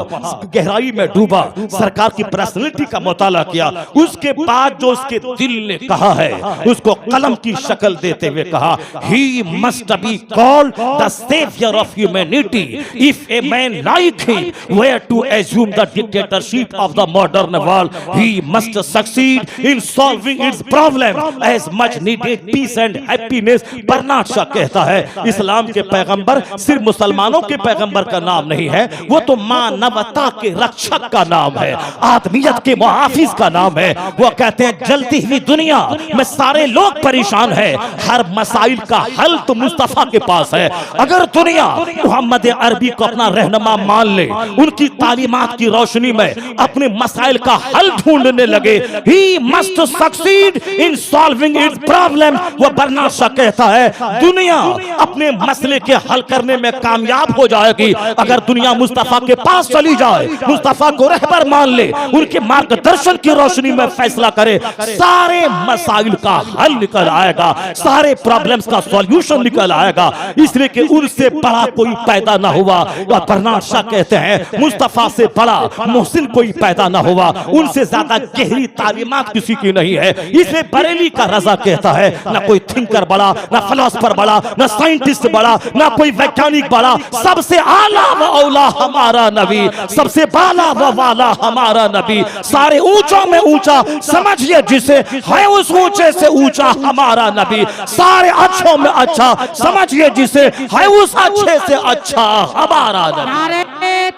गहराई में डूबा, सरकार की पर्सनैलिटी का मुताला किया। उसके बाद जो उसके दिल ने कहा है, उसको कलम की शक्ल देते हुए कहा, he must be God called the savior of humanity. If a man like him were to assume the dictatorship of the modern world, he must succeed in solving its problem as much needed peace and happiness. Bernard Shaw कहता है इस्लाम के पैगंबर सिर्फ मुसलमानों के पैगंबर का नाम नहीं है, वो तो मानवता के रक्षक का नाम है, आदमियत के मुहाफिज का नाम है। वो कहते हैं जलती हुई दुनिया में सारे लोग परेशान हैं, हर मसाइल का हल तो मुस्तफा के पास है। अगर दुनिया मोहम्मद अरबी को अपना रहनुमा मान ले, उनकी तालीमात की रोशनी में अपने मसाइल का हल ढूंढने लगे, he must succeed in solving its problem। वो बर्नार्ड शॉ कहता है दुनिया अपने मसले के हल करने में कामयाब हो जाएगी अगर दुनिया मुस्तफा के पास चली जाए, मुस्तफा को रहबर मान ले, उनके मार्गदर्शन की रोशनी में फैसला करे, सारे मसाइल का हल निकल आएगा, सारे प्रॉब्लम्स का सॉल्यूशन निकल आएगा। इसलिए कि उनसे बड़ा कोई पैदा ना हुआ। और बर्नार्ड शॉ कहते हैं मुस्तफा से बड़ा मोहसिन कोई पैदा ना हुआ, उनसे ज्यादा गहरी तालीमात किसी की नहीं है। इसलिए बरेली का रजा कहता है ना कोई थिंकर बड़ा, ना फिलोसोफर बड़ा, ना साइंटिस्ट बड़ा, ना कोई वैज्ञानिक बड़ा, सबसे आला व औला हमारा नबी, सबसे बाला व वाला हमारा नबी, सारे ऊंचों में ऊंचा समझिए जिसे है उस ऊंचे से ऊंचा हमारा नबी, सारे अच्छों में अच्छा समझिए जिसे है उस अच्छे से अच्छा हमारा नबी। नारे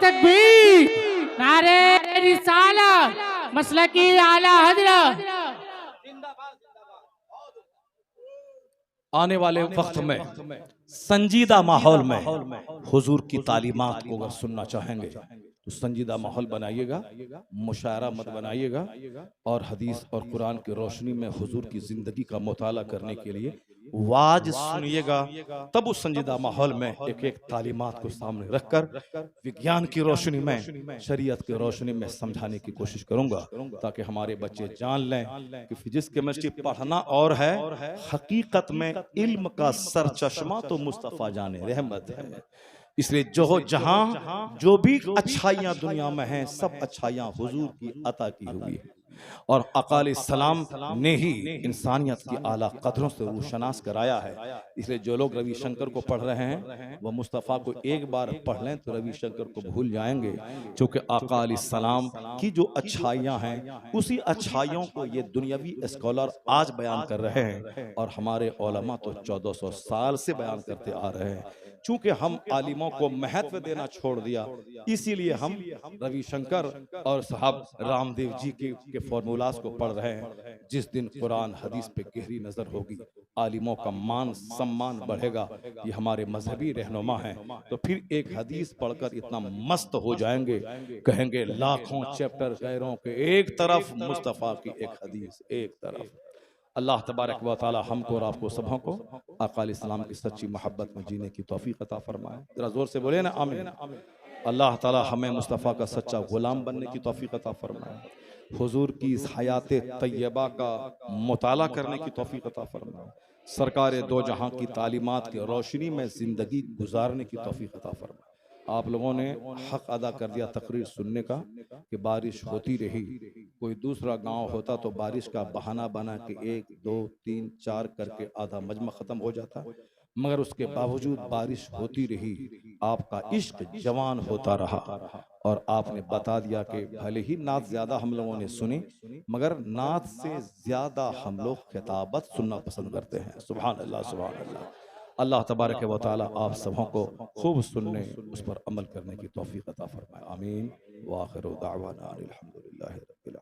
तकबीर, नारे रिसालत, मसलकी आला हजरत। आने वाले वक्त में संजीदा माहौल में हुजूर की तालीमात को अगर सुनना चाहेंगे तो संजीदा माहौल बनाइएगा, मुशायरा मत बनाइएगा, और हदीस और कुरान की रोशनी में हुजूर की जिंदगी का मुताला करने के लिए वाज सुनिएगा। तब उस संजीदा माहौल में एक एक तालीमात को सामने रखकर विज्ञान की रोशनी में, शरीयत की रोशनी में समझाने की कोशिश करूंगा ताकि हमारे बच्चे जान लें कि फिजिक्स केमिस्ट्री पढ़ना और है, हकीकत में इल्म का सरचश्मा तो मुस्तफा जाने रहमत है। इसलिए जो जहां जो भी अच्छाइयां दुनिया में हैं, सब अच्छाइयां हुजूर की अता की हुई है, और अकाल सलाम ने ही इंसानियत की आला कदरों से रूशनास कराया है। इसलिए जो लोग रविशंकर को पढ़ रहे हैं वह मुस्तफ़ा को एक बार पढ़ लें तो रविशंकर को भूल जाएंगे, क्योंकि अकाल सलाम की जो अच्छाइयाँ हैं उसी अच्छाइयों को ये दुनियावी स्कॉलर आज बयान कर रहे हैं, और हमारे उलमा तो 1400 साल से बयान करते आ रहे हैं। चूंकि हम आलिमों को महत्व देना छोड़ दिया, इसीलिए हम रविशंकर और साहब रामदेव जी के फॉर्मूलास को पढ़ रहे हैं। जिस दिन कुरान हदीस पे गहरी नजर होगी, आलिमों का मान सम्मान बढ़ेगा, ये हमारे मजहबी रहनुमा हैं, तो फिर एक हदीस पढ़कर इतना मस्त हो जाएंगे, कहेंगे लाखों चैप्टर गैरों के एक तरफ, मुस्तफ़ा की एक हदीस एक तरफ। अल्लाह तबारक व तआला हमको और आपको सबों को आका इस्लाम की सच्ची मोहब्बत में जीने की तौफीक अता फरमाए। जरा जोर से बोले ना आमीन। अल्लाह ताला हमें मुस्तफ़ा का सच्चा गुलाम बनने की तौफीक अता फरमाए, हुजूर की इस हयात तैयबा का मुताला करने की तौफीक अता फरमाए, सरकार दो जहां की तालीमात की रोशनी में ज़िंदगी गुजारने की तौफीक अता फरमाए। आप लोगों ने हक अदा कर दिया तकरीर सुनने का कि बारिश होती रही, कोई दूसरा गांव होता तो बारिश का बहाना बना के 1 2 3 4 करके आधा मजमा ख़त्म हो जाता, मगर उसके बावजूद बारिश होती रही, आपका इश्क जवान होता रहा, और आपने बता दिया कि भले ही नात ज़्यादा हम लोगों ने सुनी, मगर नात से ज़्यादा हम लोग खिताबत सुनना पसंद करते हैं। सुभान अल्लाह, सुभान अल्लाह। अल्लाह तबारक व तआला आप सबों को खूब सुनने, उस पर अमल करने की तौफीक अता फरमाए। आमीन। व आखिरु दाअवाना अनिल हम्दुलिल्लाहि।